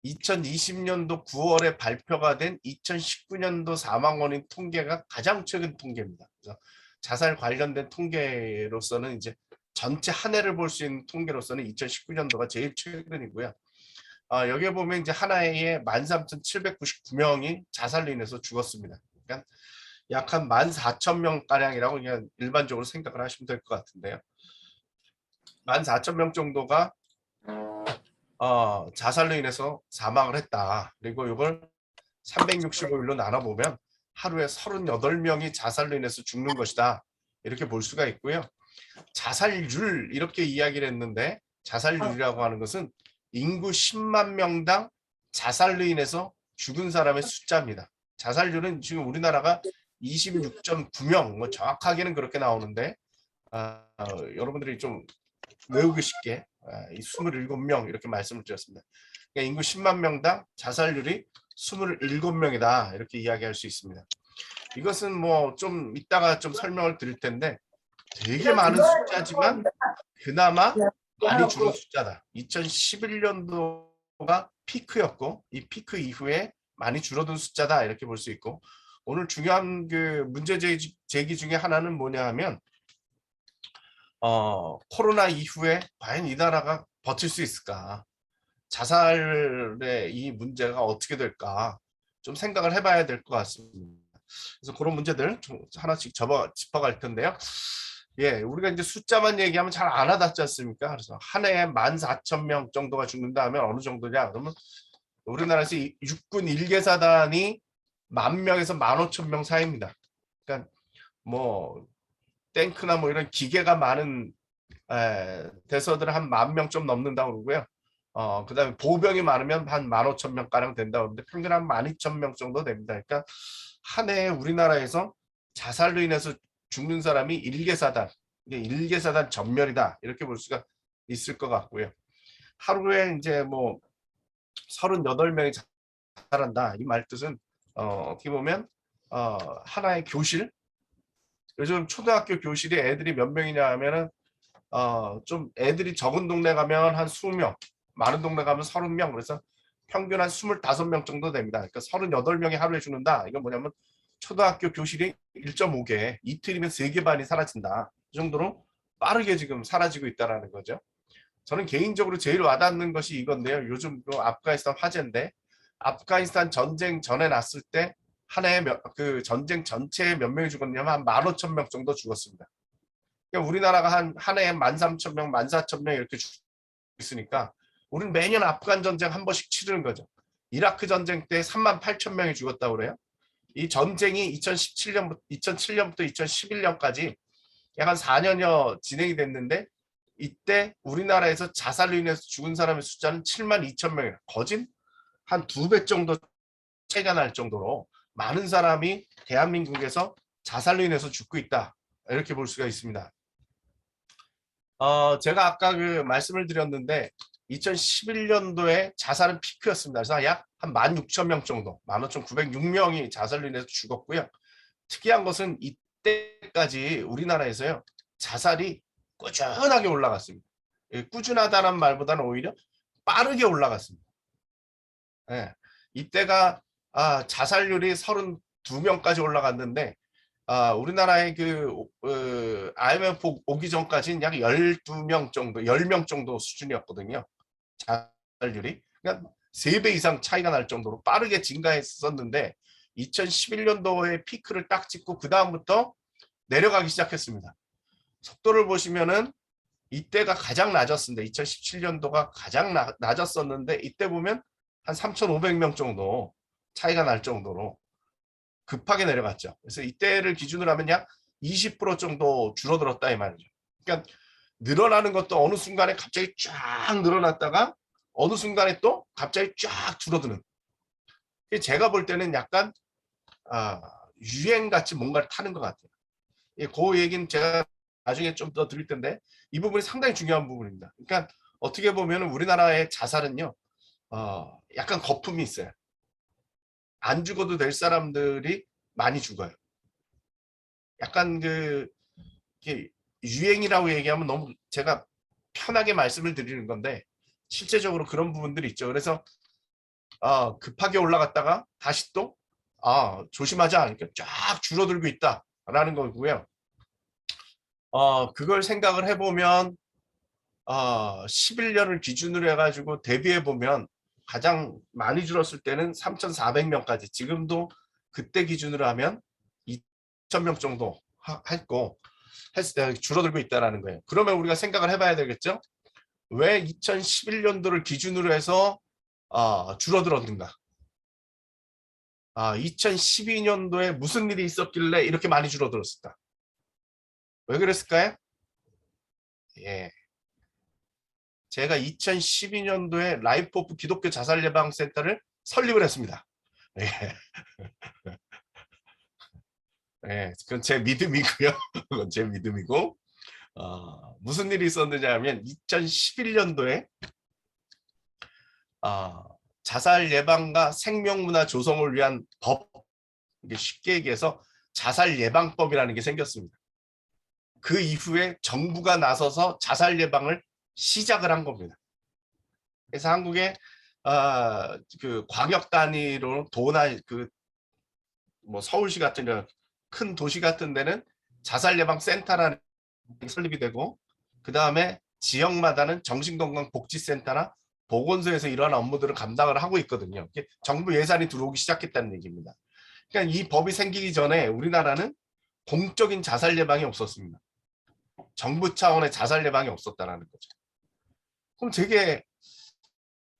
2020년도 9월에 발표가 된 2019년도 사망원인 통계가 가장 최근 통계입니다. 그래서 자살 관련된 통계로서는 이제 전체 한 해를 볼 수 있는 통계로서는 2019년도가 제일 최근이고요. 여기에 보면 이제 한 해에 13,799명이 자살로 인해서 죽었습니다. 그러니까 약 한 14,000명 가량이라고 그냥 일반적으로 생각을 하시면 될 것 같은데요. 14,000명 정도가 자살로 인해서 사망을 했다. 그리고 이걸 365일로 나눠보면 하루에 38명이 자살로 인해서 죽는 것이다. 이렇게 볼 수가 있고요. 자살률 이렇게 이야기를 했는데 자살률이라고 하는 것은 인구 10만 명당 자살로 인해서 죽은 사람의 숫자입니다. 자살률은 지금 우리나라가 26.9명, 뭐 정확하게는 그렇게 나오는데 여러분들이 좀 외우기 쉽게 이 27명 이렇게 말씀을 드렸습니다. 그러니까 인구 10만 명당 자살률이 27명이다 이렇게 이야기할 수 있습니다. 이것은 뭐 좀 이따가 좀 설명을 드릴 텐데 되게 많은 숫자지만 그나마 많이 줄은 숫자다. 2011년도가 피크였고 이 피크 이후에 많이 줄어든 숫자다 이렇게 볼 수 있고 오늘 중요한 그 문제 제기 중에 하나는 뭐냐 하면 코로나 이후에 과연 이 나라가 버틸 수 있을까? 자살의 이 문제가 어떻게 될까? 좀 생각을 해봐야 될 것 같습니다. 그래서 그런 문제들 좀 하나씩 짚어갈 텐데요. 예, 우리가 이제 숫자만 얘기하면 잘 안 와닿지 않습니까? 그래서 한 해에 14,000명 정도가 죽는다 하면 어느 정도냐? 그러면 우리나라에서 육군 1개사단이 10,000명에서 15,000명 사이입니다. 그러니까 뭐 탱크나 뭐 이런 기계가 많은 대서들 한 10,000명 좀 넘는다고 그러고요. 그다음에 보병이 많으면 한 15,000명 가량 된다고 그러는데 평균 한 12,000명 정도 됩니다. 그러니까 한 해에 우리나라에서 자살로 인해서 죽는 사람이 1개사단, 이게 1개사단 전멸이다 이렇게 볼 수가 있을 것 같고요. 하루에 이제 뭐 38명이 자살한다 이 말뜻은 어떻게 보면 하나의 교실, 요즘 초등학교 교실에 애들이 몇 명이냐 하면은 좀 애들이 적은 동네 가면 한 20명, 많은 동네 가면 30명, 그래서 평균 한 25명 정도 됩니다. 그러니까 38명이 하루에 죽는다. 이건 뭐냐면 초등학교 교실이 1.5개, 이틀이면 3개 반이 사라진다. 이 정도로 빠르게 지금 사라지고 있다는 거죠. 저는 개인적으로 제일 와닿는 것이 이건데요. 요즘 아프가니스탄 화제인데 아프가니스탄 전쟁 전에 났을 때 한 해에 그 전쟁 전체에 몇 명이 죽었냐면 한 15,000명 정도 죽었습니다. 그러니까 우리나라가 한 해에 13,000명, 14,000명 이렇게 죽고 있으니까 우리는 매년 아프간 전쟁 한 번씩 치르는 거죠. 이라크 전쟁 때 38,000명이 죽었다고 그래요. 이 전쟁이 2007년부터 2011년까지 약 한 4년여 진행이 됐는데 이때 우리나라에서 자살로 인해서 죽은 사람의 숫자는 72,000명이에요. 거진 한 2배 정도 차이가 날 정도로 많은 사람이 대한민국에서 자살로 인해서 죽고 있다. 이렇게 볼 수가 있습니다. 제가 아까 그 말씀을 드렸는데 2011년도에 자살은 피크였습니다. 그래서 약 한 16,000명 정도, 15,906명이 자살로 인해서 죽었고요. 특이한 것은 이때까지 우리나라에서요 자살이 꾸준하게 올라갔습니다. 꾸준하다는 말보다는 오히려 빠르게 올라갔습니다. 예, 이때가 자살률이 32명까지 올라갔는데 우리나라의 IMF 오기 전까지는 약 12명 정도, 10명 정도 수준이었거든요. 자살률이. 그러니까 3배 이상 차이가 날 정도로 빠르게 증가했었는데 2011년도에 피크를 딱 찍고 그 다음부터 내려가기 시작했습니다. 속도를 보시면은 이때가 가장 낮았습니다. 2017년도가 가장 낮았었는데 이때 보면 한 3,500명 정도 차이가 날 정도로 급하게 내려갔죠. 그래서 이때를 기준으로 하면 약 20% 정도 줄어들었다 이 말이죠. 그러니까 늘어나는 것도 어느 순간에 갑자기 쫙 늘어났다가 어느 순간에 또 갑자기 쫙 줄어드는. 제가 볼 때는 약간 유행같이 뭔가를 타는 것 같아요. 그 얘기는 제가 나중에 좀 더 드릴 텐데 이 부분이 상당히 중요한 부분입니다. 그러니까 어떻게 보면 우리나라의 자살은요 약간 거품이 있어요. 안 죽어도 될 사람들이 많이 죽어요. 약간 유행이라고 얘기하면 너무 제가 편하게 말씀을 드리는 건데 실제적으로 그런 부분들이 있죠. 그래서 급하게 올라갔다가 다시 또 조심하자 하니까 쫙 줄어들고 있다라는 거고요. 그걸 생각을 해보면 11년을 기준으로 해가지고 대비해 보면 가장 많이 줄었을 때는 3,400명까지, 지금도 그때 기준으로 하면 2,000명 정도 했고 줄어들고 있다라는 거예요. 그러면 우리가 생각을 해봐야 되겠죠? 왜 2011년도를 기준으로 해서 줄어들었는가? 2012년도에 무슨 일이 있었길래 이렇게 많이 줄어들었을까? 왜 그랬을까요? 예. 제가 2012년도에 라이프 오브 기독교 자살 예방 센터를 설립을 했습니다. 예. 예. 그건 제 믿음이고요. 그건 제 믿음이고, 무슨 일이 있었느냐 하면 2011년도에 자살 예방과 생명문화 조성을 위한 법, 쉽게 얘기해서 자살 예방법이라는 게 생겼습니다. 그 이후에 정부가 나서서 자살 예방을 시작을 한 겁니다. 그래서 한국의 그 광역 단위로 도나 뭐 서울시 같은 이런 큰 도시 같은 데는 자살 예방 센터라는 게 설립이 되고, 그 다음에 지역마다는 정신건강복지센터나 보건소에서 이러한 업무들을 감당을 하고 있거든요. 정부 예산이 들어오기 시작했다는 얘기입니다. 그러니까 이 법이 생기기 전에 우리나라는 공적인 자살 예방이 없었습니다. 정부 차원의 자살 예방이 없었다는 거죠. 그럼 되게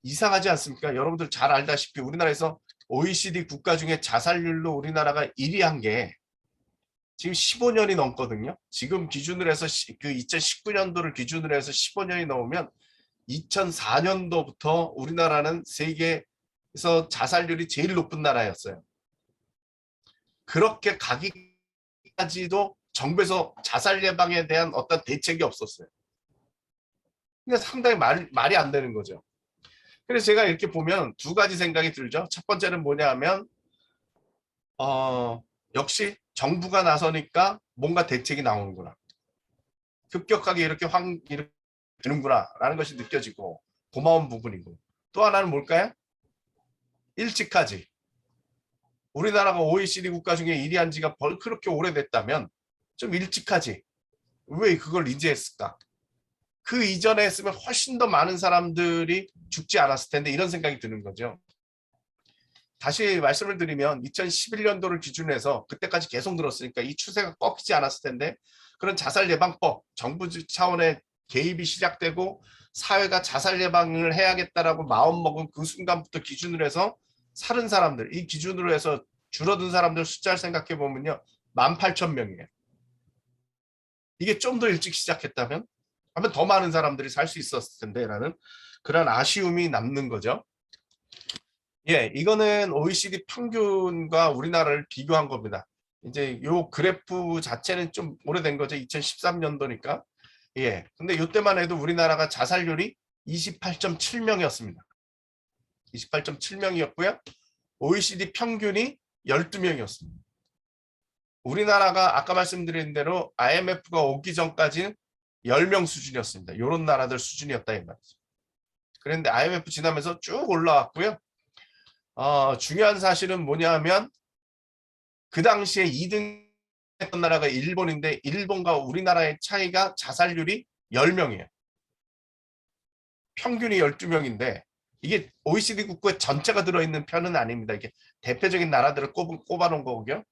이상하지 않습니까? 여러분들 잘 알다시피 우리나라에서 OECD 국가 중에 자살률로 우리나라가 1위 한 게 지금 15년이 넘거든요. 지금 기준으로 해서 그 2019년도를 기준으로 해서 15년이 넘으면 2004년도부터 우리나라는 세계에서 자살률이 제일 높은 나라였어요. 그렇게 가기까지도 정부에서 자살 예방에 대한 어떤 대책이 없었어요. 근데 상당히 말이 안 되는 거죠. 그래서 제가 이렇게 보면 두 가지 생각이 들죠. 첫 번째는 뭐냐 하면 역시 정부가 나서니까 뭔가 대책이 나오는구나. 급격하게 이렇게 되는구나 라는 것이 느껴지고 고마운 부분이고, 또 하나는 뭘까요? 일찍하지. 우리나라가 OECD 국가 중에 1위 한 지가 그렇게 오래됐다면 좀 일찍하지. 왜 그걸 이제 했을까? 그 이전에 했으면 훨씬 더 많은 사람들이 죽지 않았을 텐데, 이런 생각이 드는 거죠. 다시 말씀을 드리면 2011년도를 기준으로 해서 그때까지 계속 늘었으니까 이 추세가 꺾이지 않았을 텐데, 그런 자살 예방법, 정부 차원의 개입이 시작되고 사회가 자살 예방을 해야겠다라고 마음먹은 그 순간부터 기준으로 해서 살은 사람들, 이 기준으로 해서 줄어든 사람들 숫자를 생각해 보면요, 18,000명이에요. 이게 좀 더 일찍 시작했다면 하면 더 많은 사람들이 살 수 있었을 텐데 라는 그런 아쉬움이 남는 거죠. 예, 이거는 OECD 평균과 우리나라를 비교한 겁니다. 이제 요 그래프 자체는 좀 오래된 거죠. 2013년도니까. 예. 근데 이때만 해도 우리나라가 자살률이 28.7명이었습니다. 28.7명이었고요. OECD 평균이 12명이었습니다. 우리나라가 아까 말씀드린 대로 IMF가 오기 전까지는 10명 수준이었습니다. 이런 나라들 수준이었다 이 말이죠. 그런데 IMF 지나면서 쭉 올라왔고요. 중요한 사실은 뭐냐 하면 그 당시에 2등 했던 나라가 일본인데, 일본과 우리나라의 차이가 자살률이 10명이에요. 평균이 12명인데 이게 OECD 국가 전체가 들어있는 편은 아닙니다. 이게 대표적인 나라들을 꼽아놓은 거고요.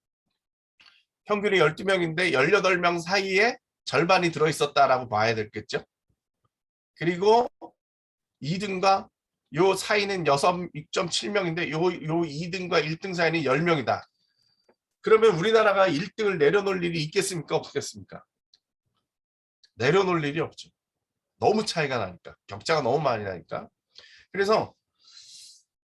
평균이 12명인데 18명 사이에 절반이 들어있었다라고 봐야 되겠죠. 그리고 2등과 요 사이는 6.7명인데 요 2등과 1등 사이는 10명이다. 그러면 우리나라가 1등을 내려놓을 일이 있겠습니까? 없겠습니까? 내려놓을 일이 없죠. 너무 차이가 나니까. 격차가 너무 많이 나니까. 그래서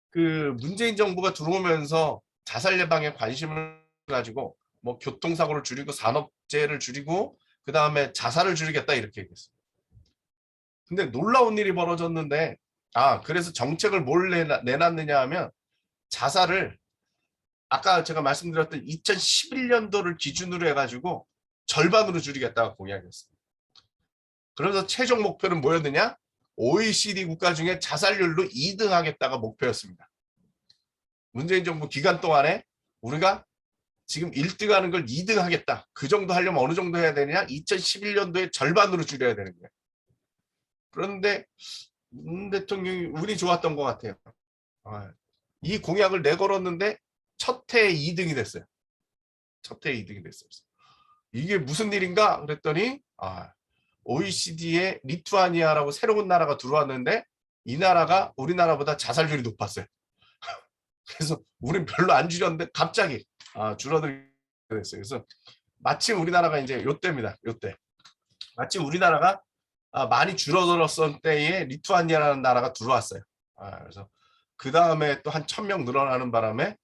그 문재인 정부가 들어오면서 자살 예방에 관심을 가지고 뭐 교통사고를 줄이고 산업재해를 줄이고 그 다음에 자살을 줄이겠다 이렇게 얘기했어요. 근데 놀라운 일이 벌어졌는데, 그래서 정책을 뭘 내놨느냐 하면 자살을 아까 제가 말씀드렸던 2011년도를 기준으로 해가지고 절반으로 줄이겠다고 공약했습니다. 그래서 최종 목표는 뭐였느냐? OECD 국가 중에 자살률로 2등 하겠다가 목표였습니다. 문재인 정부 기간 동안에 우리가 지금 1등 하는 걸 2등 하겠다. 그 정도 하려면 어느 정도 해야 되느냐? 2011년도에 절반으로 줄여야 되는 거예요. 그런데 문 대통령이 운이 좋았던 것 같아요. 이 공약을 내걸었는데 첫 해에 2등이 됐어요. 첫 해에 2등이 됐어요. 이게 무슨 일인가 그랬더니 OECD에 리투아니아라고 새로운 나라가 들어왔는데 이 나라가 우리나라보다 자살률이 높았어요. 그래서 우린 별로 안 줄였는데 갑자기 줄어들게 됐어요. 그래서 마침 우리나라가 이제 요때입니다. 요때 마침 우리나라가 많이 줄어들었을 때에 리투아니아라는 나라가 들어왔어요. 그래서 그 다음에 또 한 1000명 늘어나는 바람에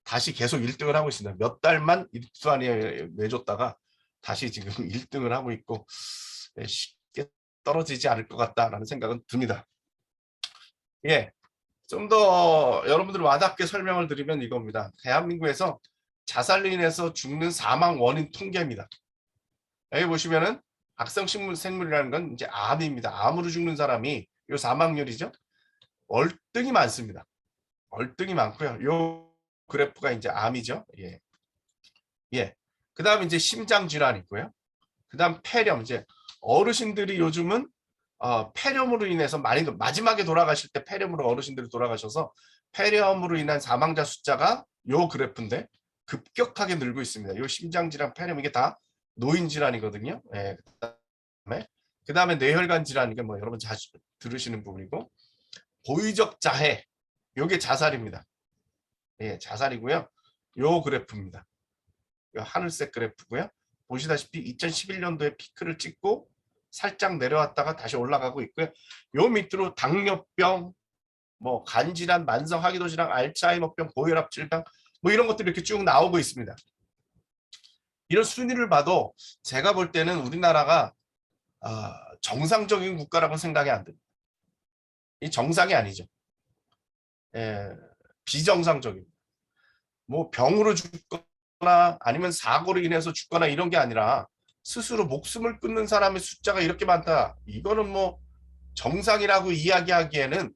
다시 계속 1등을 하고 있습니다. 몇 달만 리투아니아에 내줬다가 다시 지금 1등을 하고 있고 쉽게 떨어지지 않을 것 같다라는 생각은 듭니다. 예, 좀 더 여러분들 와닿게 설명을 드리면 이겁니다. 대한민국에서 자살로 인해서 죽는 사망 원인 통계입니다. 여기 보시면은 악성생물이라는 건 이제 암입니다. 암으로 죽는 사람이 요 사망률이죠. 월등히 많습니다. 월등히 많고요. 요 그래프가 이제 암이죠. 예. 예. 그 다음 이제 심장 질환이 있고요. 그 다음 폐렴. 이제 어르신들이 요즘은 폐렴으로 인해서 많이 마지막에 돌아가실 때 폐렴으로 어르신들이 돌아가셔서 폐렴으로 인한 사망자 숫자가 요 그래프인데 급격하게 늘고 있습니다. 요 심장 질환, 폐렴 이게 다 노인 질환이거든요. 예. 그다음에 뇌혈관 질환 이게 뭐 여러분 자주 들으시는 부분이고 고의적 자해 요게 자살입니다. 예, 자살이고요. 요 그래프입니다. 요 하늘색 그래프고요. 보시다시피 2011년도에 피크를 찍고 살짝 내려왔다가 다시 올라가고 있고요. 요 밑으로 당뇨병, 뭐 간질환, 만성 하기도 질환, 알츠하이머병, 고혈압 질병 뭐 이런 것들이 이렇게 쭉 나오고 있습니다. 이런 순위를 봐도 제가 볼 때는 우리나라가 정상적인 국가라고 생각이 안 듭니다. 이 정상이 아니죠. 예, 비정상적입니다. 뭐 병으로 죽거나 아니면 사고로 인해서 죽거나 이런 게 아니라 스스로 목숨을 끊는 사람의 숫자가 이렇게 많다. 이거는 뭐 정상이라고 이야기하기에는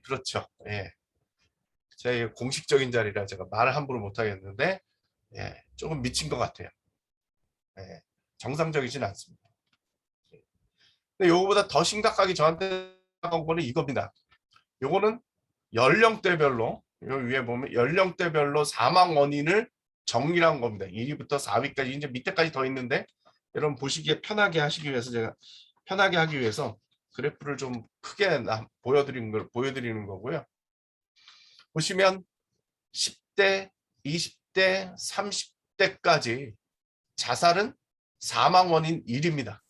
그렇죠. 예. 제 공식적인 자리라 제가 말을 함부로 못 하겠는데 조금 미친 것 같아요. 정상적이진 않습니다. 근데 요거보다 더 심각하게 저한테 다가온 거는 이겁니다. 요거는 연령대별로 요 위에 보면 연령대별로 사망 원인을 정리한 겁니다. 1위부터 4위까지 이제 밑에까지 더 있는데 여러분 보시기에 편하게 하시기 위해서 제가 편하게 하기 위해서 그래프를 좀 크게 보여드리는 거고요. 보시면 10대, 20대, 30대까지 자살은 사망 원인 1위입니다.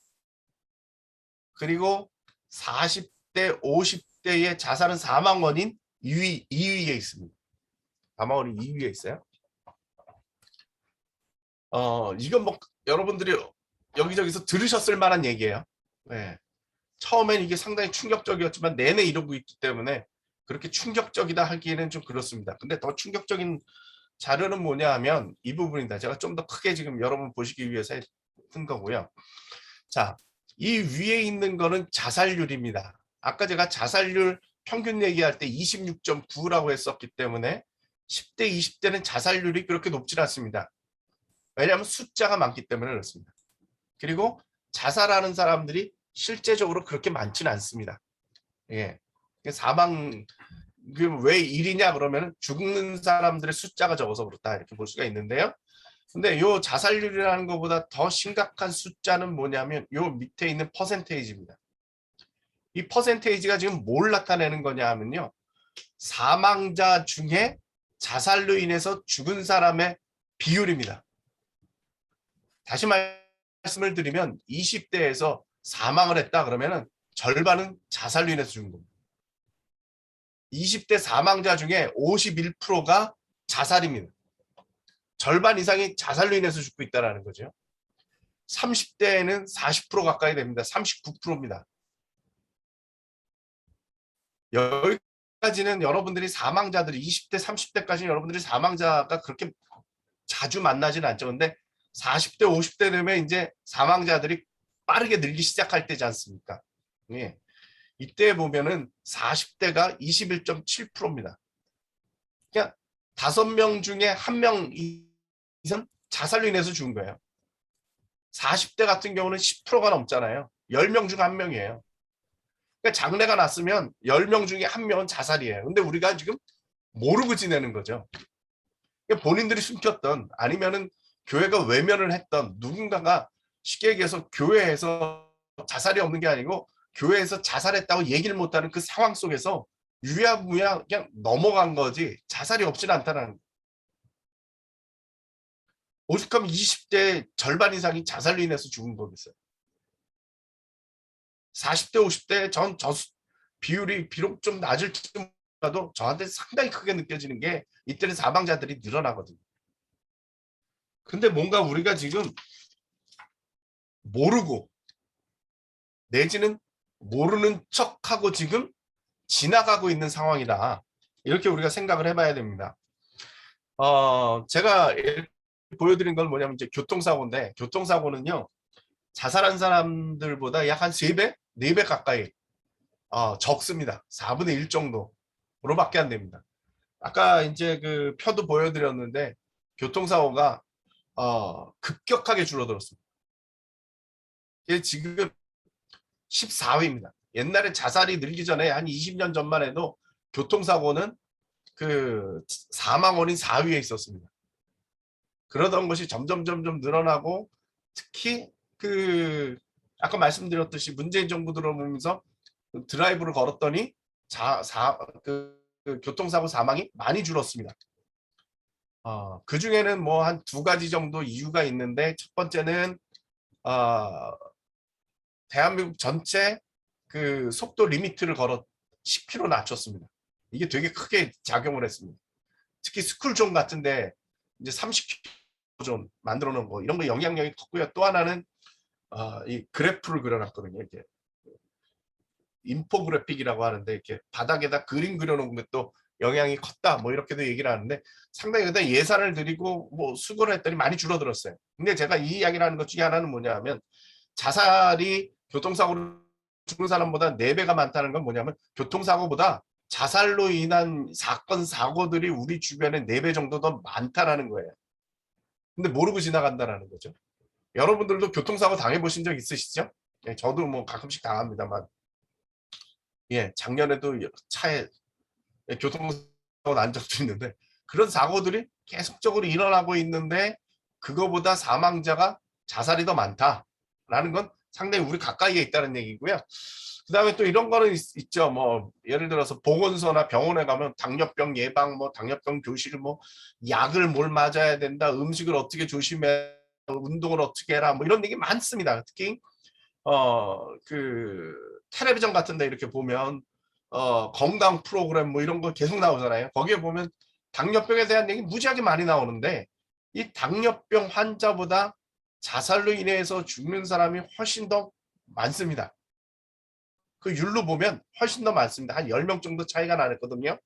그리고 40대, 50대의 자살은 사망 원인 2위에 있습니다. 사망 원인 2위에 있어요. 이건 뭐 여러분들이 여기저기서 들으셨을 만한 얘기예요. 네. 처음엔 이게 상당히 충격적이었지만 내내 이러고 있기 때문에 그렇게 충격적이다 하기에는 좀 그렇습니다. 근데 더 충격적인 자료는 뭐냐 하면 이 부분이다. 제가 좀 더 크게 지금 여러분 보시기 위해서 했던 거고요. 자, 이 위에 있는 거는 자살률입니다. 아까 제가 자살률 평균 얘기할 때 26.9라고 했었기 때문에 10대, 20대는 자살률이 그렇게 높지 않습니다. 왜냐하면 숫자가 많기 때문에 그렇습니다. 그리고 자살하는 사람들이 실제적으로 그렇게 많지는 않습니다. 예. 사망 왜 1이냐 그러면 죽는 사람들의 숫자가 적어서 그렇다 이렇게 볼 수가 있는데요. 근데 요 자살률이라는 것보다 더 심각한 숫자는 뭐냐면 요 밑에 있는 퍼센테이지입니다. 이 퍼센테이지가 지금 뭘 나타내는 거냐 하면요. 사망자 중에 자살로 인해서 죽은 사람의 비율입니다. 다시 말씀을 드리면 20대에서 사망을 했다 그러면은 절반은 자살로 인해서 죽은 겁니다. 20대 사망자 중에 51%가 자살입니다. 절반 이상이 자살로 인해서 죽고 있다는 거죠. 30대에는 40% 가까이 됩니다. 39%입니다. 여기까지는 여러분들이 사망자들이 20대, 30대까지는 여러분들이 사망자가 그렇게 자주 만나지는 않죠. 근데 40대, 50대 되면 이제 사망자들이 빠르게 늘기 시작할 때지 않습니까? 예. 이때 보면은 40대가 21.7%입니다. 그냥 5명 중에 1명 이상 자살로 인해서 죽은 거예요. 40대 같은 경우는 10%가 넘잖아요. 10명 중 1명이에요. 그러니까 장래가 났으면 10명 중에 1명은 자살이에요. 근데 우리가 지금 모르고 지내는 거죠. 그러니까 본인들이 숨겼던 아니면은 교회가 외면을 했던 누군가가 쉽게 얘기해서 교회에서 자살이 없는 게 아니고 교회에서 자살했다고 얘기를 못하는 그 상황 속에서 유야무야 그냥 넘어간 거지 자살이 없지는 않다는. 오죽하면 20대 절반 이상이 자살로 인해서 죽은 거겠어요. 40대 50대 전 비율이 비록 좀 낮을지라도 저한테 상당히 크게 느껴지는 게 이때는 사망자들이 늘어나거든요. 근데 뭔가 우리가 지금 모르고 내지는 모르는 척하고 지금 지나가고 있는 상황이다. 이렇게 우리가 생각을 해봐야 됩니다. 제가 보여드린 건 뭐냐면 이제 교통사고인데 교통사고는요. 자살한 사람들보다 약 한 3배? 4배 가까이 적습니다. 4분의 1 정도로밖에 안 됩니다. 아까 이제 그 표도 보여드렸는데 교통사고가 급격하게 줄어들었습니다. 이게 지금 14위입니다. 옛날에 자살이 늘기 전에 한 20년 전만 해도 교통사고는 그 사망 원인 4위에 있었습니다. 그러던 것이 점점 늘어나고 특히 그 아까 말씀드렸듯이 문재인 정부 들어오면서 드라이브를 걸었더니 그 교통사고 사망이 많이 줄었습니다. 그 중에는 뭐 한 2가지 정도 이유가 있는데 첫 번째는 대한민국 전체 그 속도 리미트를 걸어 10km 낮췄습니다. 이게 되게 크게 작용을 했습니다. 특히 스쿨존 같은데 이제 30km 만들어 놓은 거 이런 거 영향력이 컸고요. 또 하나는 이 그래프를 그려놨거든요. 이렇게 인포그래픽이라고 하는데 이렇게 바닥에다 그림 그려놓은 것도 영향이 컸다. 뭐 이렇게도 얘기를 하는데 상당히 근데 예산을 들이고 뭐 수고를 했더니 많이 줄어들었어요. 근데 제가 이 이야기를 하는 것 중에 하나는 뭐냐면 자살이 교통사고로 죽는 사람보다 4배가 많다는 건 뭐냐면 교통사고보다 자살로 인한 사건 사고들이 우리 주변에 4배 정도 더 많다라는 거예요. 근데 모르고 지나간다라는 거죠. 여러분들도 교통사고 당해보신 적 있으시죠? 예, 저도 뭐 가끔씩 당합니다만 예, 작년에도 차에 교통사고 난 적도 있는데 그런 사고들이 계속적으로 일어나고 있는데 그거보다 사망자가 자살이 더 많다라는 건 상당히 우리 가까이에 있다는 얘기고요. 그 다음에 또 이런 거는 있죠. 뭐 예를 들어서 보건소나 병원에 가면 당뇨병 예방, 뭐 당뇨병 교실, 뭐 약을 뭘 맞아야 된다, 음식을 어떻게 조심해, 운동을 어떻게 해라, 뭐 이런 얘기 많습니다. 특히 그 텔레비전 같은데 이렇게 보면 건강 프로그램 뭐 이런 거 계속 나오잖아요. 거기에 보면 당뇨병에 대한 얘기 무지하게 많이 나오는데 이 당뇨병 환자보다 자살로 인해서 죽는 사람이 훨씬 더 많습니다. 그 율로 보면 훨씬 더 많습니다. 한 10명 정도 차이가 나거든요.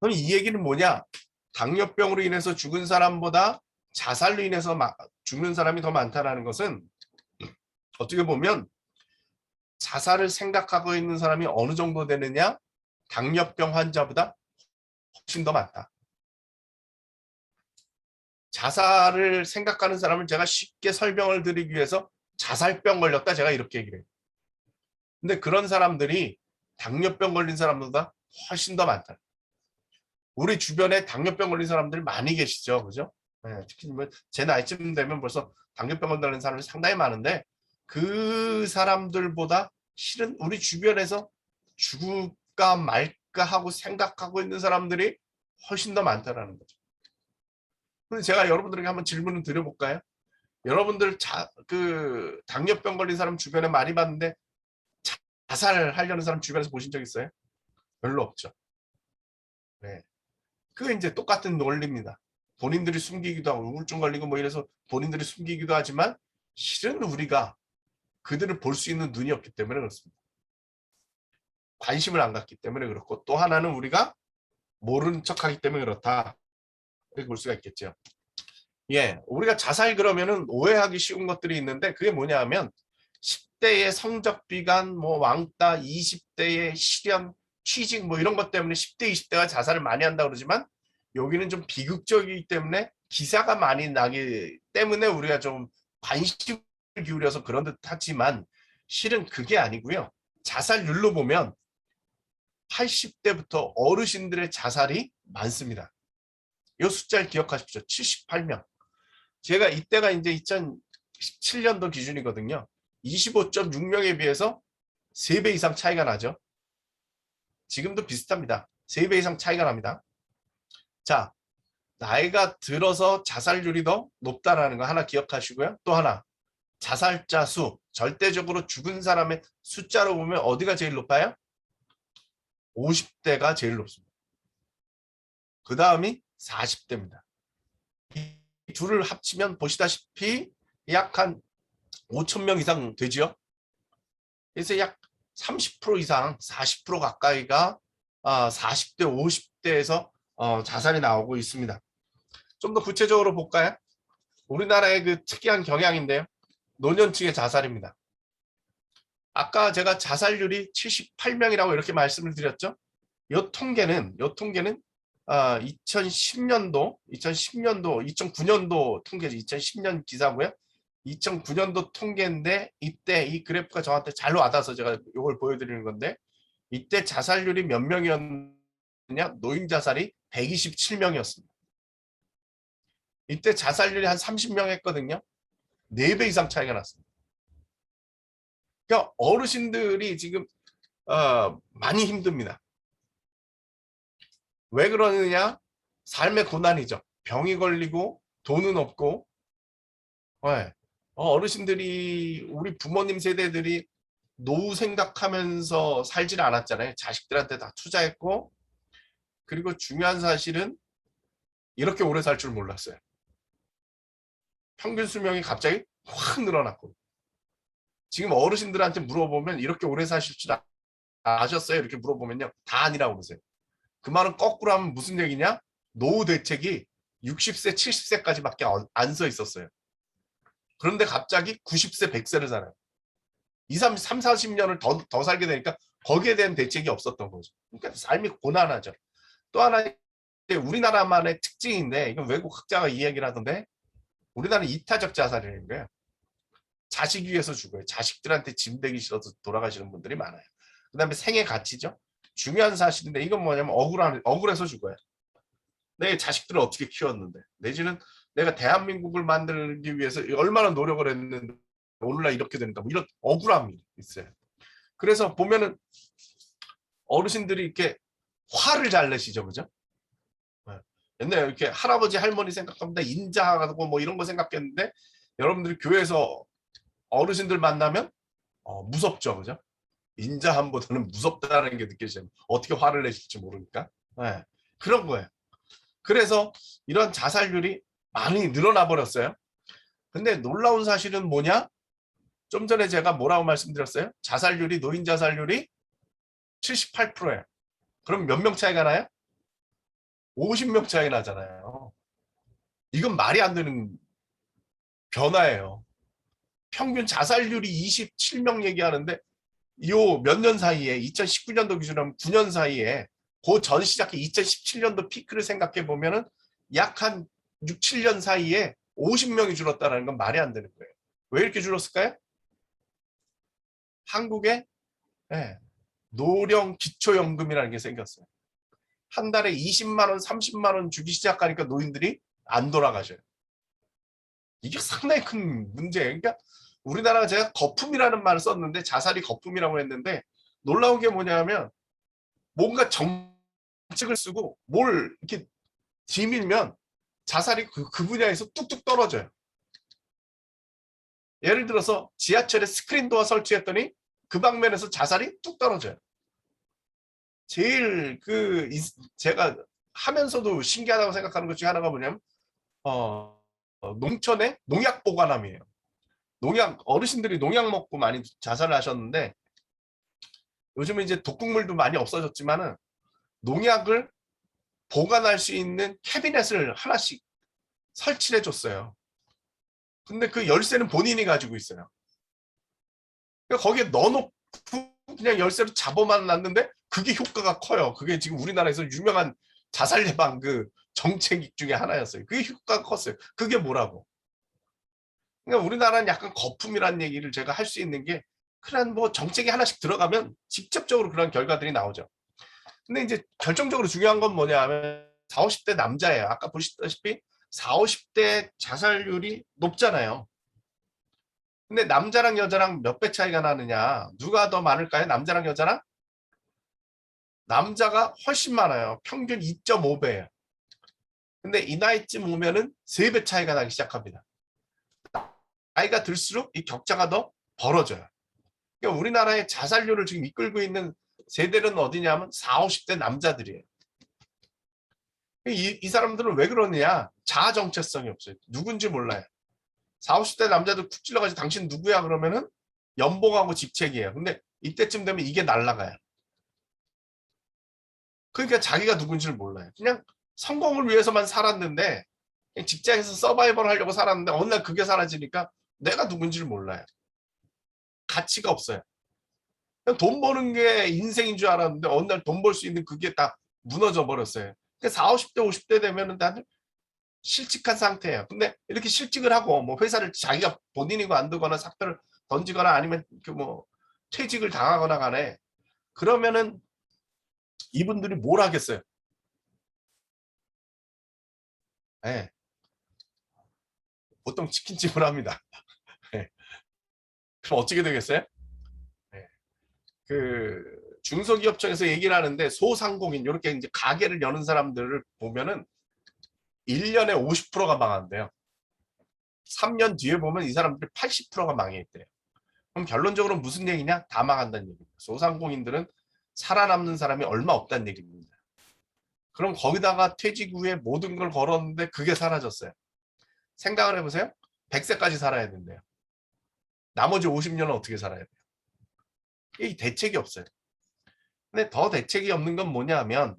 그럼 이 얘기는 뭐냐? 당뇨병으로 인해서 죽은 사람보다 자살로 인해서 죽는 사람이 더 많다는 것은 어떻게 보면 자살을 생각하고 있는 사람이 어느 정도 되느냐? 당뇨병 환자보다 훨씬 더 많다. 자살을 생각하는 사람을 제가 쉽게 설명을 드리기 위해서 자살병 걸렸다 제가 이렇게 얘기를 해요. 근데 그런 사람들이 당뇨병 걸린 사람보다 훨씬 더 많다. 우리 주변에 당뇨병 걸린 사람들 많이 계시죠. 그죠? 네, 특히 제 나이쯤 되면 벌써 당뇨병 걸린 사람이 상당히 많은데 그 사람들보다 실은 우리 주변에서 죽을까 말까 하고 생각하고 있는 사람들이 훨씬 더 많다는 거죠. 근데 제가 여러분들에게 한번 질문을 드려볼까요? 여러분들 그 당뇨병 걸린 사람 주변에 많이 봤는데 자살하려는 사람 주변에서 보신 적 있어요? 별로 없죠. 네. 그게 이제 똑같은 논리입니다. 본인들이 숨기기도 하고 우울증 걸리고 뭐 이래서 본인들이 숨기기도 하지만 실은 우리가 그들을 볼 수 있는 눈이 없기 때문에 그렇습니다. 관심을 안 갖기 때문에 그렇고 또 하나는 우리가 모르는 척하기 때문에 그렇다. 이렇게 볼 수가 있겠죠. 예, 우리가 자살 그러면은 오해하기 쉬운 것들이 있는데 그게 뭐냐 하면 10대의 성적 비관, 뭐 왕따, 20대의 실현, 취직 뭐 이런 것 때문에 10대, 20대가 자살을 많이 한다고 그러지만 여기는 좀 비극적이기 때문에 기사가 많이 나기 때문에 우리가 좀 관심을 기울여서 그런 듯 하지만 실은 그게 아니고요. 자살률로 보면 80대부터 어르신들의 자살이 많습니다. 이 숫자를 기억하십시오. 78명. 제가 이때가 이제 2017년도 기준이거든요. 25.6명에 비해서 3배 이상 차이가 나죠. 지금도 비슷합니다. 3배 이상 차이가 납니다. 자, 나이가 들어서 자살률이 더 높다는 거 하나 기억하시고요. 또 하나, 자살자 수, 절대적으로 죽은 사람의 숫자로 보면 어디가 제일 높아요? 50대가 제일 높습니다. 그 다음이 40대입니다. 이 둘을 합치면 보시다시피 약 한 5천 명 이상 되죠. 그래서 약 30% 이상, 40% 가까이가 40대, 50대에서 자살이 나오고 있습니다. 좀 더 구체적으로 볼까요? 우리나라의 그 특이한 경향인데요. 노년층의 자살입니다. 아까 제가 자살률이 78명이라고 이렇게 말씀을 드렸죠. 이 통계는 2010년도, 2009년도 통계죠. 2010년 기사고요. 2009년도 통계인데 이때 이 그래프가 저한테 잘 와닿아서 제가 이걸 보여드리는 건데 이때 자살률이 몇 명이었느냐? 노인 자살이 127명이었습니다. 이때 자살률이 한 30명 했거든요. 4배 이상 차이가 났습니다. 그러니까 어르신들이 지금 많이 힘듭니다. 왜 그러느냐? 삶의 고난이죠. 병이 걸리고 돈은 없고 네. 어르신들이 우리 부모님 세대들이 노후 생각하면서 살질 않았잖아요. 자식들한테 다 투자했고 그리고 중요한 사실은 이렇게 오래 살 줄 몰랐어요. 평균 수명이 갑자기 확 늘어났고 지금 어르신들한테 물어보면 이렇게 오래 사실 줄 아셨어요? 이렇게 물어보면요. 다 아니라고 그러세요. 그 말은 거꾸로 하면 무슨 얘기냐? 노후 대책이 60세, 70세까지밖에 안 써 있었어요. 그런데 갑자기 90세, 100세를 살아요. 3, 40년을 더 살게 되니까 거기에 대한 대책이 없었던 거죠. 그러니까 삶이 고난하죠. 또 하나 우리나라만의 특징인데 이건 외국 학자가 이 얘기를 하던데 우리나라는 이타적 자살이라는 거예요. 자식 위해서 죽어요. 자식들한테 짐 되기 싫어서 돌아가시는 분들이 많아요. 그 다음에 생애 가치죠. 중요한 사실인데 이건 뭐냐면 억울해서 죽어요. 내 자식들을 어떻게 키웠는데 내지는 내가 대한민국을 만들기 위해서 얼마나 노력을 했는데 오늘날 이렇게 되는가 뭐 이런 억울함이 있어요. 그래서 보면은 어르신들이 이렇게 화를 잘 내시죠, 그죠? 옛날에 이렇게 할아버지 할머니 생각합니다 인자하고 뭐 이런 거 생각했는데 여러분들이 교회에서 어르신들 만나면 무섭죠, 그죠? 인자함보다는 무섭다는 게 느껴지잖아요. 어떻게 화를 내실지 모르니까. 네, 그런 거예요. 그래서 이런 자살률이 많이 늘어나 버렸어요. 근데 놀라운 사실은 뭐냐? 좀 전에 제가 뭐라고 말씀드렸어요? 자살률이 노인 자살률이 78%예요. 그럼 몇 명 차이가 나요? 50명 차이 나잖아요. 이건 말이 안 되는 변화예요. 평균 자살률이 27명 얘기하는데 요 몇 년 사이에 2019년도 기준으로 9년 사이에 그 전 시작해 2017년도 피크를 생각해 보면은 약 한 6, 7년 사이에 50명이 줄었다는 건 말이 안 되는 거예요. 왜 이렇게 줄었을까요? 한국에 노령 기초연금이라는 게 생겼어요. 한 달에 20만 원, 30만 원 주기 시작하니까 노인들이 안 돌아가셔요. 이게 상당히 큰 문제예요. 그러니까 우리나라가 제가 거품이라는 말을 썼는데 자살이 거품이라고 했는데 놀라운 게 뭐냐면 뭔가 정책을 쓰고 뭘 이렇게 뒤밀면 자살이 그 분야에서 뚝뚝 떨어져요. 예를 들어서 지하철에 스크린 도어 설치했더니 그 방면에서 자살이 뚝 떨어져요. 제일 제가 하면서도 신기하다고 생각하는 것 중에 하나가 뭐냐면 농촌의 농약 보관함이에요. 어르신들이 농약 먹고 많이 자살을 하셨는데 요즘은 이제 독극물도 많이 없어졌지만은 농약을 보관할 수 있는 캐비넷을 하나씩 설치를 해줬어요. 근데 그 열쇠는 본인이 가지고 있어요. 그러니까 거기에 넣어놓고 그냥 열쇠로 잡아만 놨는데 그게 효과가 커요. 그게 지금 우리나라에서 유명한 자살 예방 그 정책 중에 하나였어요. 그게 효과가 컸어요. 그게 뭐라고? 그러니까 우리나라는 약간 거품이라는 얘기를 제가 할 수 있는 게 그런 뭐 정책이 하나씩 들어가면 직접적으로 그런 결과들이 나오죠. 근데 이제 결정적으로 중요한 건 뭐냐 하면 40, 50대 남자예요. 아까 보시다시피 40, 50대 자살률이 높잖아요. 근데 남자랑 여자랑 몇 배 차이가 나느냐? 누가 더 많을까요? 남자랑 여자랑? 남자가 훨씬 많아요. 평균 2.5배예요. 근데 이 나이쯤 오면은 3배 차이가 나기 시작합니다. 나이가 들수록 이 격차가 더 벌어져요. 그러니까 우리나라의 자살률을 지금 이끌고 있는 세대는 어디냐면 40, 50대 남자들이에요. 이 사람들은 왜 그러느냐? 자아 정체성이 없어요. 누군지 몰라요. 40, 50대 남자들 쿡 찔러가지고 당신 누구야? 그러면은 연봉하고 직책이에요. 근데 이때쯤 되면 이게 날아가요. 그러니까 자기가 누군지를 몰라요. 그냥 성공을 위해서만 살았는데 직장에서 서바이벌 하려고 살았는데 어느 날 그게 사라지니까 내가 누군지를 몰라요. 가치가 없어요. 그냥 돈 버는 게 인생인 줄 알았는데 어느 날 돈 벌 수 있는 그게 다 무너져 버렸어요. 그러니까 40, 50대, 50대 되면은 다들 실직한 상태예요. 근데 이렇게 실직을 하고 뭐 회사를 자기가 본인이 관두거나 사표를 던지거나 아니면 그 뭐 퇴직을 당하거나 간에 그러면은 이분들이 뭘 하겠어요? 네, 보통 치킨집을 합니다. 네, 그럼 어떻게 되겠어요? 네, 그 중소기업청에서 얘기를 하는데 소상공인 이렇게 이제 가게를 여는 사람들을 보면은 1년에 50%가 망한대요. 3년 뒤에 보면 이 사람들이 80%가 망해있대요. 그럼 결론적으로 무슨 얘기냐? 다 망한다는 얘기입니다. 소상공인들은 살아남는 사람이 얼마 없다는 얘기입니다. 그럼 거기다가 퇴직 후에 모든 걸 걸었는데 그게 사라졌어요. 생각을 해보세요. 100세까지 살아야 된대요. 나머지 50년은 어떻게 살아야 돼요? 이 대책이 없어요. 근데 더 대책이 없는 건 뭐냐면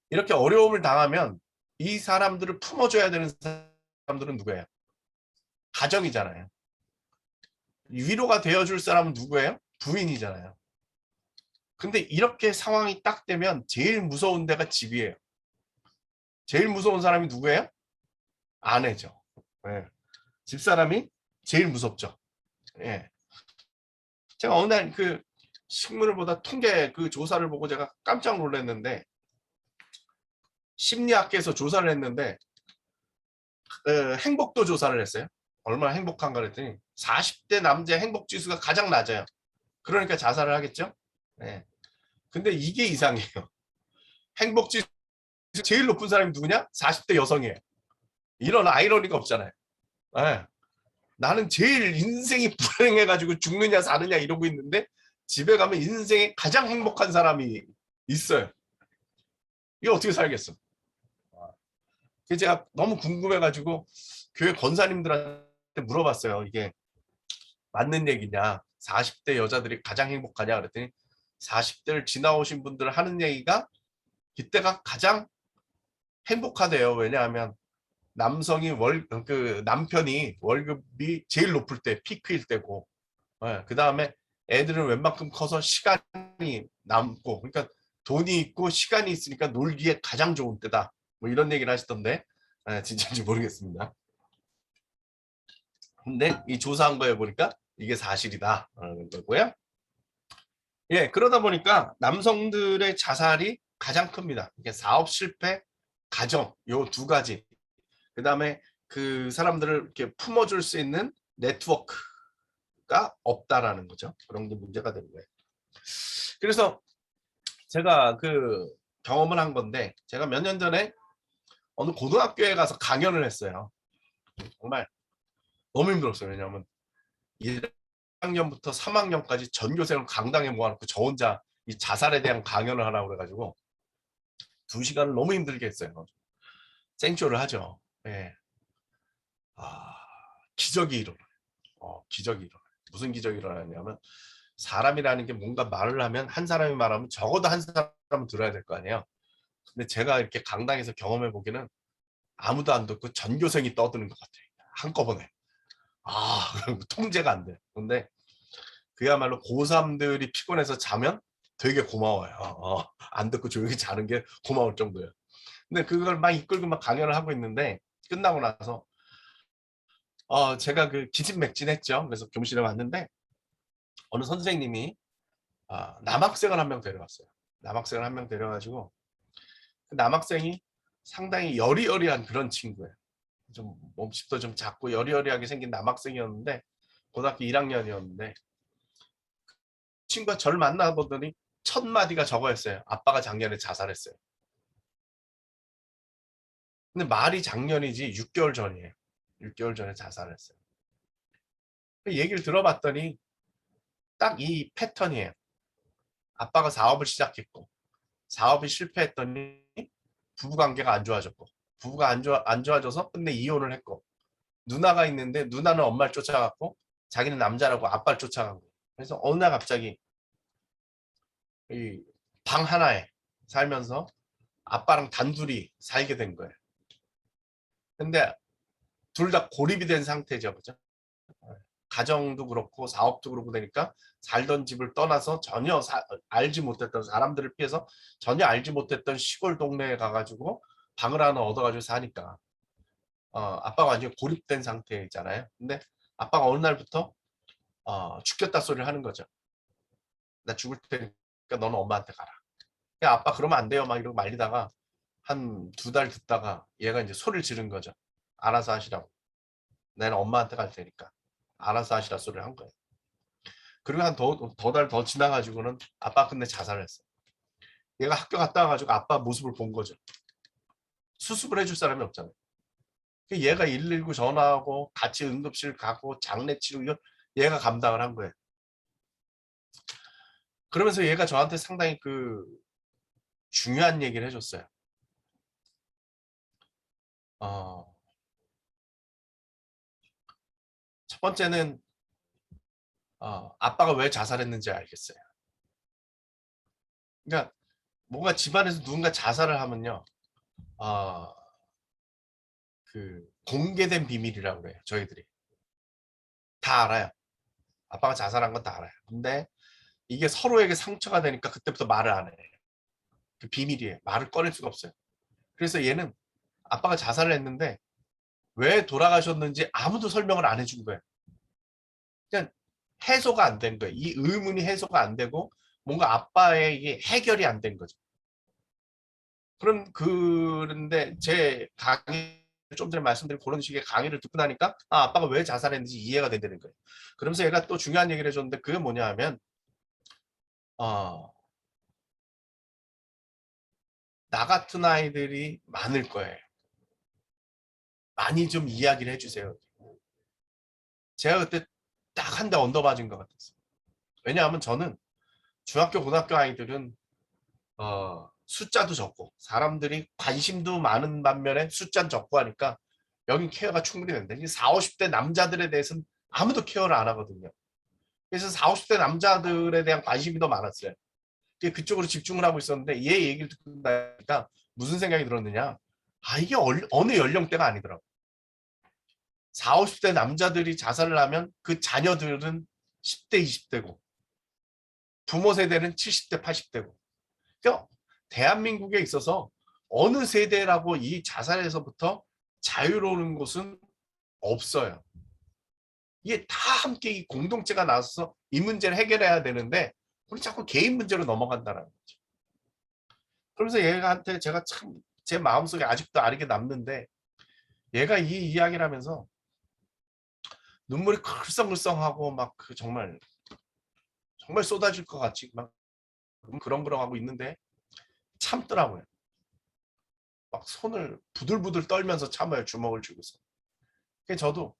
이렇게 어려움을 당하면 이 사람들을 품어줘야 되는 사람들은 누구예요? 가정이잖아요. 위로가 되어줄 사람은 누구예요? 부인이잖아요. 근데 이렇게 상황이 딱 되면 제일 무서운 데가 집이에요. 제일 무서운 사람이 누구예요? 아내죠. 예. 집사람이 제일 무섭죠. 예. 제가 어느 날 그 식물을 보다 통계 그 조사를 보고 제가 깜짝 놀랐는데 심리학계에서 조사를 했는데 행복도 조사를 했어요. 얼마나 행복한가 그랬더니 40대 남자의 행복 지수가 가장 낮아요. 그러니까 자살을 하겠죠. 예. 근데 이게 이상해요. 행복 지수 제일 높은 사람이 누구냐? 40대 여성이에요. 이런 아이러니가 없잖아요. 예. 나는 제일 인생이 불행해가지고 죽느냐 사느냐 이러고 있는데 집에 가면 인생에 가장 행복한 사람이 있어요. 이거 어떻게 살겠어? 그래서 제가 너무 궁금해가지고 교회 권사님들한테 물어봤어요. 이게 맞는 얘기냐? 40대 여자들이 가장 행복하냐? 그랬더니 40대를 지나오신 분들 하는 얘기가 이때가 가장 행복하대요. 왜냐하면 남성이 그 남편이 월급이 제일 높을 때 피크일 때고, 그 다음에 애들은 웬만큼 커서 시간이 남고, 그러니까 돈이 있고 시간이 있으니까 놀기에 가장 좋은 때다. 뭐 이런 얘기를 하시던데, 진짜인지 모르겠습니다. 근데 이 조사한 거에 보니까 이게 사실이다. 라는 거고요. 예, 그러다 보니까 남성들의 자살이 가장 큽니다. 이게 사업 실패, 가정, 요 두 가지. 그 다음에 그 사람들을 이렇게 품어줄 수 있는 네트워크가 없다라는 거죠. 그런 게 문제가 되는 거예요. 그래서 제가 그 경험을 한 건데, 제가 몇 년 전에 어느 고등학교에 가서 강연을 했어요. 정말 너무 힘들었어요. 왜냐하면 1학년부터 3학년까지 전교생을 강당에 모아놓고 저 혼자 이 자살에 대한 강연을 하라고 그래가지고 2시간을 너무 힘들게 했어요. 생쇼를 하죠. 예. 아, 기적이 일어나요. 기적이 일어나요. 무슨 기적이 일어나냐면 사람이라는 게 뭔가 말을 하면 한 사람이 말하면 적어도 한 사람은 들어야 될 거 아니에요. 근데 제가 이렇게 강당에서 경험해 보기는 아무도 안 듣고 전교생이 떠드는 것 같아요. 한꺼번에. 통제가 안 돼. 근데 그야말로 고3들이 피곤해서 자면 되게 고마워요. 안 듣고 조용히 자는 게 고마울 정도예요. 근데 그걸 막 이끌고 막 강연을 하고 있는데 끝나고 나서 제가 그 기진맥진했죠. 그래서 교무실에 왔는데 어느 선생님이 남학생을 한 명 데려왔어요. 남학생을 한 명 데려가지고 그 남학생이 상당히 여리여리한 그런 친구예요. 좀 몸집도 좀 작고 여리여리하게 생긴 남학생이었는데 고등학교 1학년이었는데 친구가 저를 만나보더니 첫 마디가 저거였어요. 아빠가 작년에 자살했어요. 근데 말이 작년이지 6개월 전이에요. 6개월 전에 자살했어요. 얘기를 들어봤더니 딱 이 패턴이에요. 아빠가 사업을 시작했고 사업이 실패했더니 부부관계가 안 좋아졌고 부부가 안 좋아져서 끝내 이혼을 했고 누나가 있는데 누나는 엄마를 쫓아갔고 자기는 남자라고 아빠를 쫓아간 거예요. 그래서 어느 날 갑자기 이 방 하나에 살면서 아빠랑 단둘이 살게 된 거예요. 근데 둘 다 고립이 된 상태죠. 그죠? 가정도 그렇고 사업도 그렇고 되니까 살던 집을 떠나서 전혀 알지 못했던 사람들을 피해서 전혀 알지 못했던 시골 동네에 가가지고 방을 하나 얻어가지고 사니까 아빠가 완전히 고립된 상태잖아요. 근데 아빠가 어느 날부터 죽겠다 소리를 하는 거죠. 나 죽을 테니까 너는 엄마한테 가라. 야, 아빠 그러면 안 돼요 막 이러고 말리다가 한 2달 듣다가 얘가 이제 소리를 지른 거죠. 알아서 하시라고. 나는 엄마한테 갈 테니까 알아서 하시라 소리를 한 거예요. 그리고 한 더 달 더 지나가지고는 아빠 근데 자살을 했어요. 얘가 학교 갔다 와가지고 아빠 모습을 본 거죠. 수습을 해줄 사람이 없잖아요. 얘가 119 전화하고 같이 응급실 가고 장례 치르고 이건 얘가 감당을 한 거예요. 그러면서 얘가 저한테 상당히 그 중요한 얘기를 해줬어요. 첫 번째는 아빠가 왜 자살했는지 알겠어요. 그러니까 뭔가 집안에서 누군가 자살을 하면요, 그 공개된 비밀이라고 그래요. 저희들이 다 알아요. 아빠가 자살한 건 다 알아요. 근데 이게 서로에게 상처가 되니까 그때부터 말을 안 해요. 그 비밀이에요. 말을 꺼낼 수가 없어요. 그래서 얘는 아빠가 자살을 했는데 왜 돌아가셨는지 아무도 설명을 안 해준 거예요. 그냥 해소가 안 된 거예요. 이 의문이 해소가 안 되고 뭔가 아빠의 이게 해결이 안 된 거죠. 그런데 제 강의 좀 전에 말씀드린 그런 식의 강의를 듣고 나니까 아빠가 왜 자살했는지 이해가 된다는 거예요. 그러면서 얘가 또 중요한 얘기를 해줬는데 그게 뭐냐 하면 나 같은 아이들이 많을 거예요. 많이 좀 이야기를 해주세요. 제가 그때 딱 한 대 언더맞은 것 같았어요. 왜냐하면 저는 중학교 고등학교 아이들은 숫자도 적고 사람들이 관심도 많은 반면에 숫자는 적고 하니까 여긴 케어가 충분히 된다. 40, 50대 남자들에 대해서는 아무도 케어를 안 하거든요. 그래서 40, 50대 남자들에 대한 관심이 더 많았어요. 그쪽으로 집중을 하고 있었는데 얘 얘기를 듣고 나니까 무슨 생각이 들었느냐. 이게 어느 연령대가 아니더라고. 40, 50대 남자들이 자살을 하면 그 자녀들은 10대, 20대고 부모 세대는 70대, 80대고. 그러니까 대한민국에 있어서 어느 세대라고 이 자살에서부터 자유로운 곳은 없어요. 이게 다 함께 이 공동체가 나서서 이 문제를 해결해야 되는데 우리 자꾸 개인 문제로 넘어간다는 거죠. 그러면서 얘한테 제가 참 제 마음속에 아직도 아리게 남는데 얘가 이 이야기를 하면서 눈물이 글썽글썽하고 막 그 정말 쏟아질 것 같이 막 그렁그렁하고 있는데 참더라고요. 막 손을 부들부들 떨면서 참아요. 주먹을 쥐고서. 그래서 저도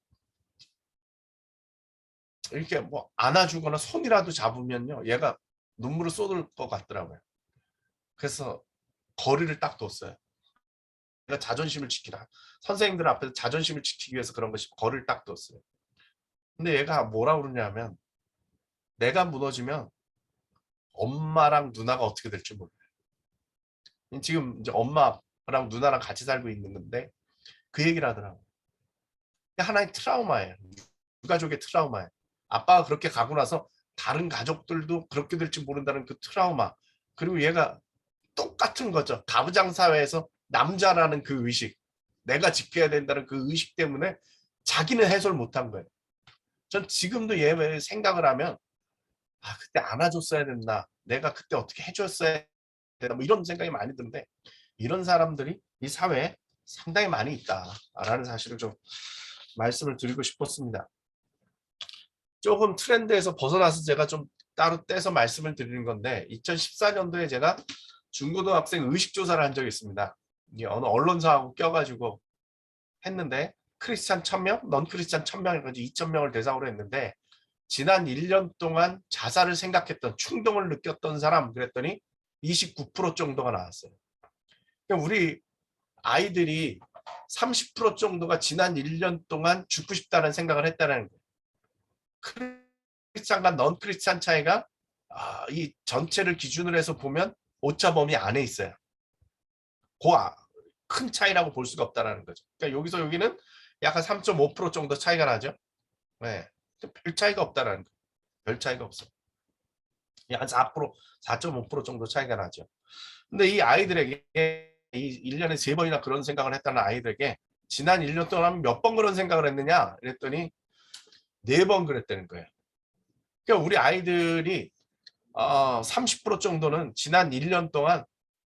이렇게 뭐 안아주거나 손이라도 잡으면요. 얘가 눈물을 쏟을 것 같더라고요. 그래서 거리를 딱 뒀어요. 내가 자존심을 지키라. 선생님들 앞에서 자존심을 지키기 위해서 그런 것이 거리를 딱 뒀어요. 근데 얘가 뭐라 그러냐면 내가 무너지면 엄마랑 누나가 어떻게 될지 몰라요. 지금 이제 엄마랑 누나랑 같이 살고 있는 건데 그 얘기를 하더라고요. 하나의 트라우마예요. 유가족의 트라우마예요. 아빠가 그렇게 가고 나서 다른 가족들도 그렇게 될지 모른다는 그 트라우마, 그리고 얘가 똑같은 거죠. 가부장 사회에서 남자라는 그 의식, 내가 지켜야 된다는 그 의식 때문에 자기는 해소를 못한 거예요. 전 지금도 얘 생각을 하면 그때 안아줬어야 된다, 내가 그때 어떻게 해줬어야 된다, 뭐 이런 생각이 많이 드는데, 이런 사람들이 이 사회에 상당히 많이 있다라는 사실을 좀 말씀을 드리고 싶었습니다. 조금 트렌드에서 벗어나서 제가 좀 따로 떼서 말씀을 드리는 건데, 2014년도에 제가 중고등학생 의식조사를 한 적이 있습니다. 이게 어느 언론사하고 껴가지고 했는데, 크리스찬 1000명, 넌 크리스찬 1000명, 2000명을 대상으로 했는데, 지난 1년 동안 자살을 생각했던, 충동을 느꼈던 사람 그랬더니 29% 정도가 나왔어요. 그러니까 우리 아이들이 30% 정도가 지난 1년 동안 죽고 싶다는 생각을 했다는 거예요. 크리스찬과 넌 크리스찬 차이가 이 전체를 기준으로 해서 보면 오차 범위 안에 있어요. 큰 차이라고 볼 수가 없다는 거죠. 그러니까 여기서 여기는 약간 3.5% 정도 차이가 나죠. 네. 별 차이가 없다는 거예요. 별 차이가 없어요. 한 4%, 4.5% 정도 차이가 나죠. 근데 이 아이들에게, 이 1년에 3번이나 그런 생각을 했다는 아이들에게 지난 1년 동안 몇 번 그런 생각을 했느냐 그랬더니 4번 그랬다는 거예요. 그러니까 우리 아이들이 30% 정도는 지난 1년 동안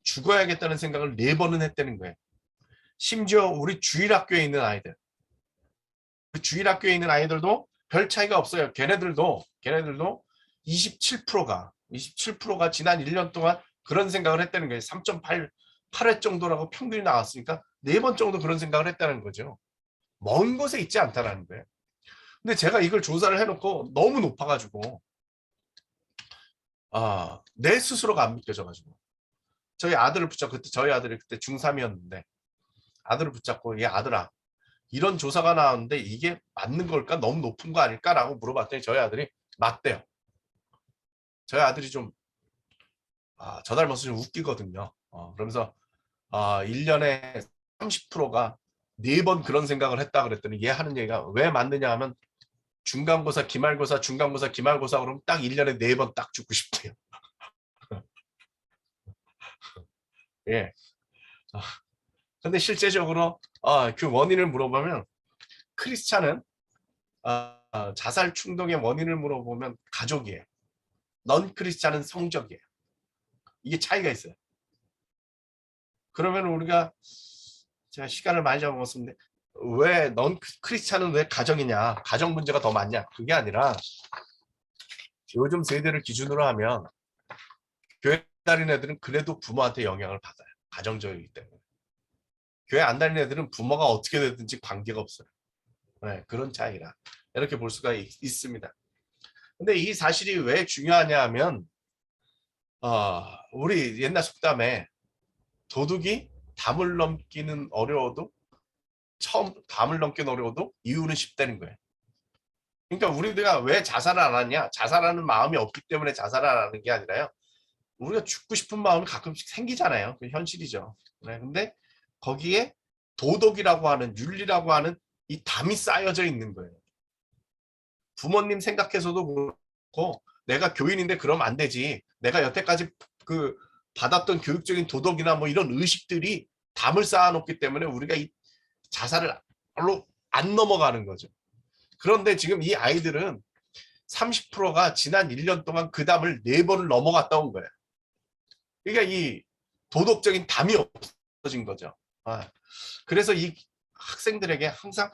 죽어야겠다는 생각을 4번은 했다는 거예요. 심지어 우리 주일학교에 있는 아이들, 그 주일학교에 있는 아이들도 별 차이가 없어요. 걔네들도 27%가 지난 1년 동안 그런 생각을 했다는 거예요. 3.8회 정도라고 평균이 나왔으니까 4번 정도 그런 생각을 했다는 거죠. 먼 곳에 있지 않다라는 거예요. 근데 제가 이걸 조사를 해놓고 너무 높아가지고 내 스스로가 안 믿겨져가지고, 저희 아들을 붙잡고, 그때 저희 아들이 그때 중3이었는데 아들을 붙잡고, 얘 아들아, 이런 조사가 나왔는데 이게 맞는 걸까? 너무 높은 거 아닐까라고 물어봤더니 저희 아들이 맞대요. 저희 아들이 좀 저 닮아서 좀 웃기거든요. 그러면서 1년에 30%가 4번 그런 생각을 했다 그랬더니, 얘 하는 얘기가 왜 맞느냐 하면, 중간고사, 기말고사, 중간고사, 기말고사 그러면 딱 1년에 4번 딱 죽고 싶대요. 예. 근데 실제적으로 그 원인을 물어보면, 크리스찬은 자살 충동의 원인을 물어보면 가족이에요. 넌 크리스찬은 성적이에요. 이게 차이가 있어요. 그러면 우리가, 제가 시간을 많이 잡아먹었는데, 왜 넌 크리스찬은 왜 가정이냐, 가정 문제가 더 많냐, 그게 아니라 요즘 세대를 기준으로 하면 교회 다니는 애들은 그래도 부모한테 영향을 받아요. 가정적이기 때문에. 교회 안 다니는 애들은 부모가 어떻게 되든지 관계가 없어요. 네, 그런 차이라 이렇게 볼 수가 있습니다. 근데 이 사실이 왜 중요하냐 하면, 우리 옛날 속담에 도둑이 담을 넘기는 어려워도, 처음 담을 넘기는 어려워도 이유는 쉽다는 거예요. 그러니까 우리가 왜 자살을 안 하냐, 자살하는 마음이 없기 때문에 자살을 안 하는 게 아니라요, 우리가 죽고 싶은 마음이 가끔씩 생기잖아요. 그 현실이죠. 네, 근데 거기에 도덕이라고 하는, 윤리라고 하는 이 담이 쌓여져 있는 거예요. 부모님 생각해서도 그렇고, 내가 교인인데 그러면 안 되지, 내가 여태까지 그 받았던 교육적인 도덕이나 뭐 이런 의식들이 담을 쌓아놓기 때문에 우리가 이 자살을 별로 안 넘어가는 거죠. 그런데 지금 이 아이들은 30%가 지난 1년 동안 그 담을 4번을 넘어갔다 온 거예요. 그러니까 이 도덕적인 담이 없어진 거죠. 그래서 이 학생들에게 항상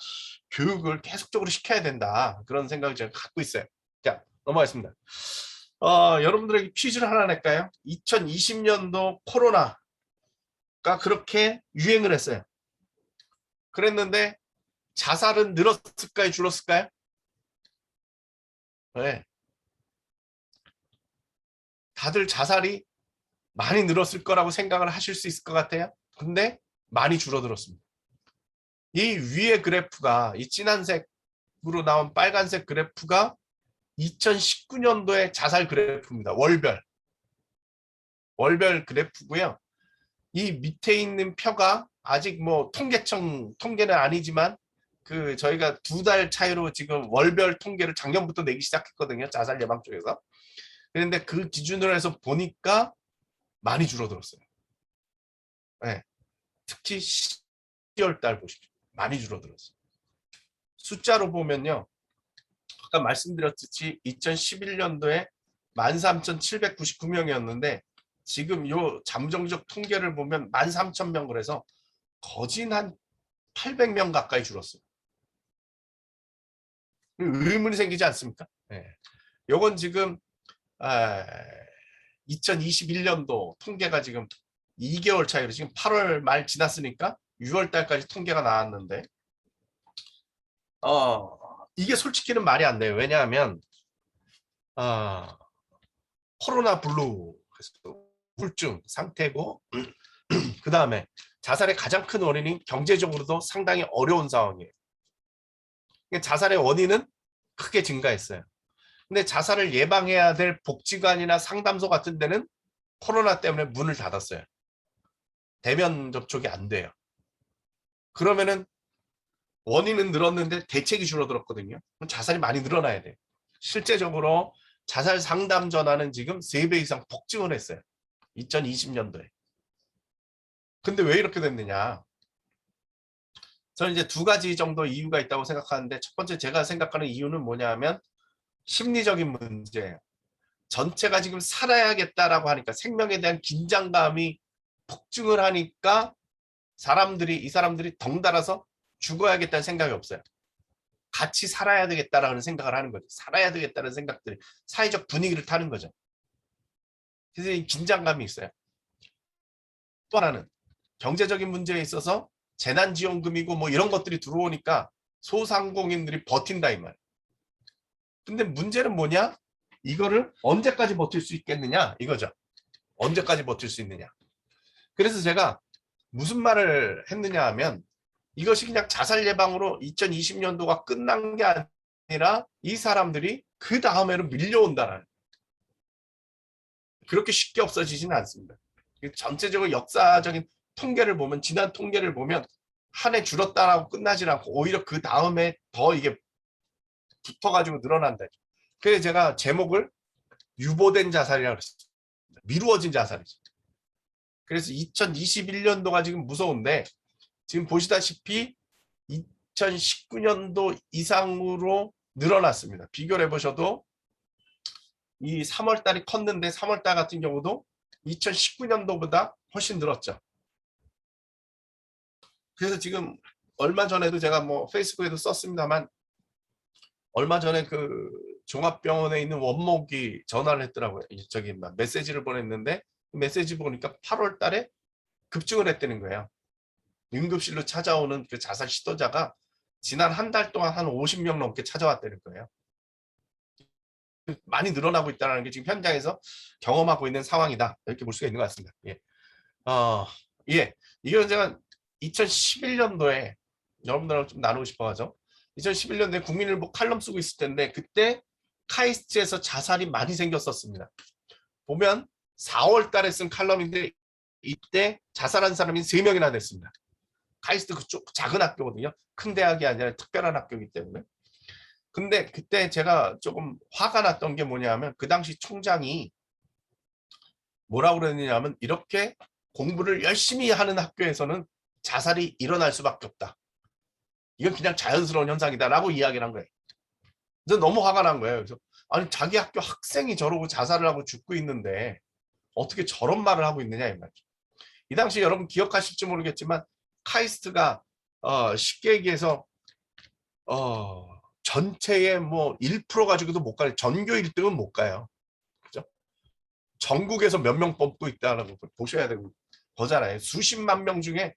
교육을 계속적으로 시켜야 된다, 그런 생각을 제가 갖고 있어요. 자, 넘어가겠습니다. 여러분들에게 퀴즈를 하나 낼까요? 2020년도 코로나가 그렇게 유행을 했어요. 그랬는데 자살은 늘었을까요, 줄었을까요? 네. 다들 자살이 많이 늘었을 거라고 생각을 하실 수 있을 것 같아요. 근데 많이 줄어들었습니다. 이 위의 그래프가, 이 진한색으로 나온 빨간색 그래프가 2019년도의 자살 그래프입니다. 월별 그래프고요. 이 밑에 있는 표가 아직 뭐 통계청 통계는 아니지만 그 저희가 2달 차이로 지금 월별 통계를 작년부터 내기 시작했거든요. 자살 예방 쪽에서. 그런데 그 기준으로 해서 보니까 많이 줄어들었어요. 네. 특히 12월 달 보십시오. 많이 줄어들었어요. 숫자로 보면요. 아까 말씀드렸듯이 2011년도에 13,799명이었는데 지금 요 잠정적 통계를 보면 13,000명 그래서 거진 한 800명 가까이 줄었어요. 의문이 생기지 않습니까? 네. 요건 지금 2021년도 통계가 지금 2개월 차이로 지금 8월 말 지났으니까 6월 달까지 통계가 나왔는데 이게 솔직히는 말이 안 돼요. 왜냐하면 코로나 블루 우울증 상태고 그 다음에 자살의 가장 큰 원인이 경제적으로도 상당히 어려운 상황이에요. 자살의 원인은 크게 증가했어요. 근데 자살을 예방해야 될 복지관이나 상담소 같은 데는 코로나 때문에 문을 닫았어요. 대면 접촉이 안 돼요. 그러면은 원인은 늘었는데 대책이 줄어들었거든요. 그럼 자살이 많이 늘어나야 돼요. 실제적으로 자살 상담 전화는 지금 3배 이상 폭증을 했어요. 2020년도에. 근데 왜 이렇게 됐느냐? 저는 이제 2가지 정도 이유가 있다고 생각하는데 첫 번째 제가 생각하는 이유는 뭐냐면 심리적인 문제예요. 전체가 지금 살아야겠다라고 하니까 생명에 대한 긴장감이 폭증을 하니까 이 사람들이 덩달아서 죽어야겠다는 생각이 없어요. 같이 살아야 되겠다라는 생각을 하는 거죠. 살아야 되겠다는 생각들이 사회적 분위기를 타는 거죠. 그래서 이 긴장감이 있어요. 또 하나는 경제적인 문제에 있어서 재난지원금이고 뭐 이런 것들이 들어오니까 소상공인들이 버틴다 이 말. 근데 문제는 뭐냐? 이거를 언제까지 버틸 수 있겠느냐 이거죠. 언제까지 버틸 수 있느냐. 그래서 제가 무슨 말을 했느냐 하면 이것이 그냥 자살 예방으로 2020년도가 끝난 게 아니라 이 사람들이 그 다음에는 밀려온다는 그렇게 쉽게 없어지지는 않습니다. 전체적으로 역사적인 통계를 보면 지난 통계를 보면 한 해 줄었다라고 끝나지 않고 오히려 그 다음에 더 이게 붙어가지고 늘어난다. 그래서 제가 제목을 유보된 자살이라고 그랬습니다. 미루어진 자살이죠. 그래서 2021년도가 지금 무서운데 지금 보시다시피 2019년도 이상으로 늘어났습니다. 비교를 해보셔도 이 3월달이 컸는데 3월달 같은 경우도 2019년도보다 훨씬 늘었죠. 그래서 지금 얼마 전에도 제가 뭐 페이스북에도 썼습니다만 얼마 전에 그 종합병원에 있는 원목이 전화를 했더라고요. 저기 메시지를 보냈는데 메시지 보니까 8월 달에 급증을 했다는 거예요. 응급실로 찾아오는 그 자살 시도자가 지난 한 달 동안 한 50명 넘게 찾아왔다는 거예요. 많이 늘어나고 있다는 게 지금 현장에서 경험하고 있는 상황이다. 이렇게 볼 수가 있는 것 같습니다. 예. 예. 이건 제가 2011년도에 여러분들하고 좀 나누고 싶어 하죠. 2011년도에 국민일보 칼럼 쓰고 있을 텐데 그때 카이스트에서 자살이 많이 생겼었습니다. 보면 4월 달에 쓴 칼럼인데 이때 자살한 사람이 3명이나 됐습니다. 카이스트 그쪽 작은 학교거든요. 큰 대학이 아니라 특별한 학교이기 때문에. 근데 그때 제가 조금 화가 났던 게 뭐냐면 그 당시 총장이 뭐라고 그랬느냐면 이렇게 공부를 열심히 하는 학교에서는 자살이 일어날 수밖에 없다. 이건 그냥 자연스러운 현상이다라고 이야기를 한 거예요. 그래서 너무 화가 난 거예요. 그래서 아니 자기 학교 학생이 저러고 자살을 하고 죽고 있는데 어떻게 저런 말을 하고 있느냐 이 말이죠. 이 당시 여러분 기억하실지 모르겠지만 카이스트가 쉽게 얘기해서 전체의 뭐 1% 가지고도 못 가요. 전교 1등은 못 가요. 그죠? 전국에서 몇 명 뽑고 있다는 거 보셔야 되고 거잖아요. 수십만 명 중에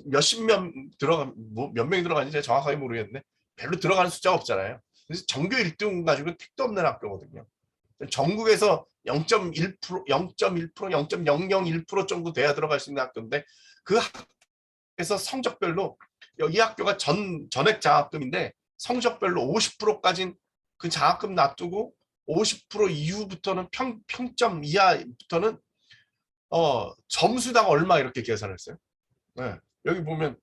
몇십 명 들어가 몇 명이 들어가는지 정확하게 모르겠는데 별로 들어가는 숫자가 없잖아요. 그래서 전교 1등 가지고 택도 없는 학교거든요. 전국에서 0.1%, 0.1%, 0.001% 정도 돼야 들어갈 수 있는 학교인데 그 학교에서 성적별로 이 학교가 전액 장학금인데 성적별로 50%까지는 그 장학금 놔두고 50% 이후부터는 평점 이하부터는 점수당 얼마 이렇게 계산했어요. 네. 여기 보면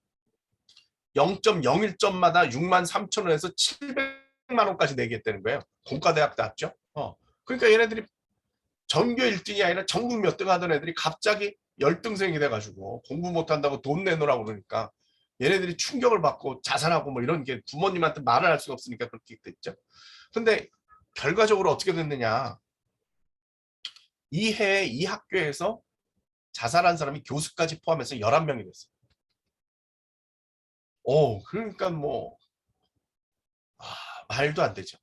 0.01점마다 63,000원에서 700만 원까지 내겠다는 거예요. 공과대학 나왔죠. 그러니까 얘네들이 전교 1등이 아니라 전국 몇 등 하던 애들이 갑자기 열등생이 돼가지고 공부 못한다고 돈 내놓으라고 그러니까 얘네들이 충격을 받고 자살하고 뭐 이런 게 부모님한테 말을 할 수가 없으니까 그렇게 됐죠. 근데 결과적으로 어떻게 됐느냐. 이 해에 이 학교에서 자살한 사람이 교수까지 포함해서 11명이 됐어요. 그러니까 뭐 말도 안 되죠.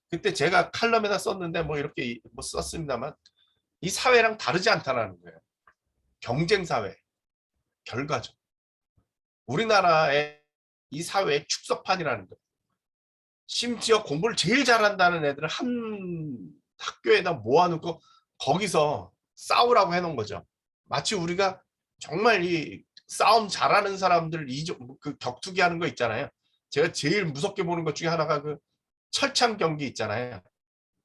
그때 제가 칼럼에다 썼는데 뭐 이렇게 뭐 썼습니다만 이 사회랑 다르지 않다라는 거예요. 경쟁사회, 결과죠. 우리나라의 이 사회의 축소판이라는 거예요. 심지어 공부를 제일 잘한다는 애들을 한 학교에다 모아놓고 거기서 싸우라고 해놓은 거죠. 마치 우리가 정말 이 싸움 잘하는 사람들 그 격투기 하는 거 있잖아요. 제가 제일 무섭게 보는 것 중에 하나가 그 철창 경기 있잖아요.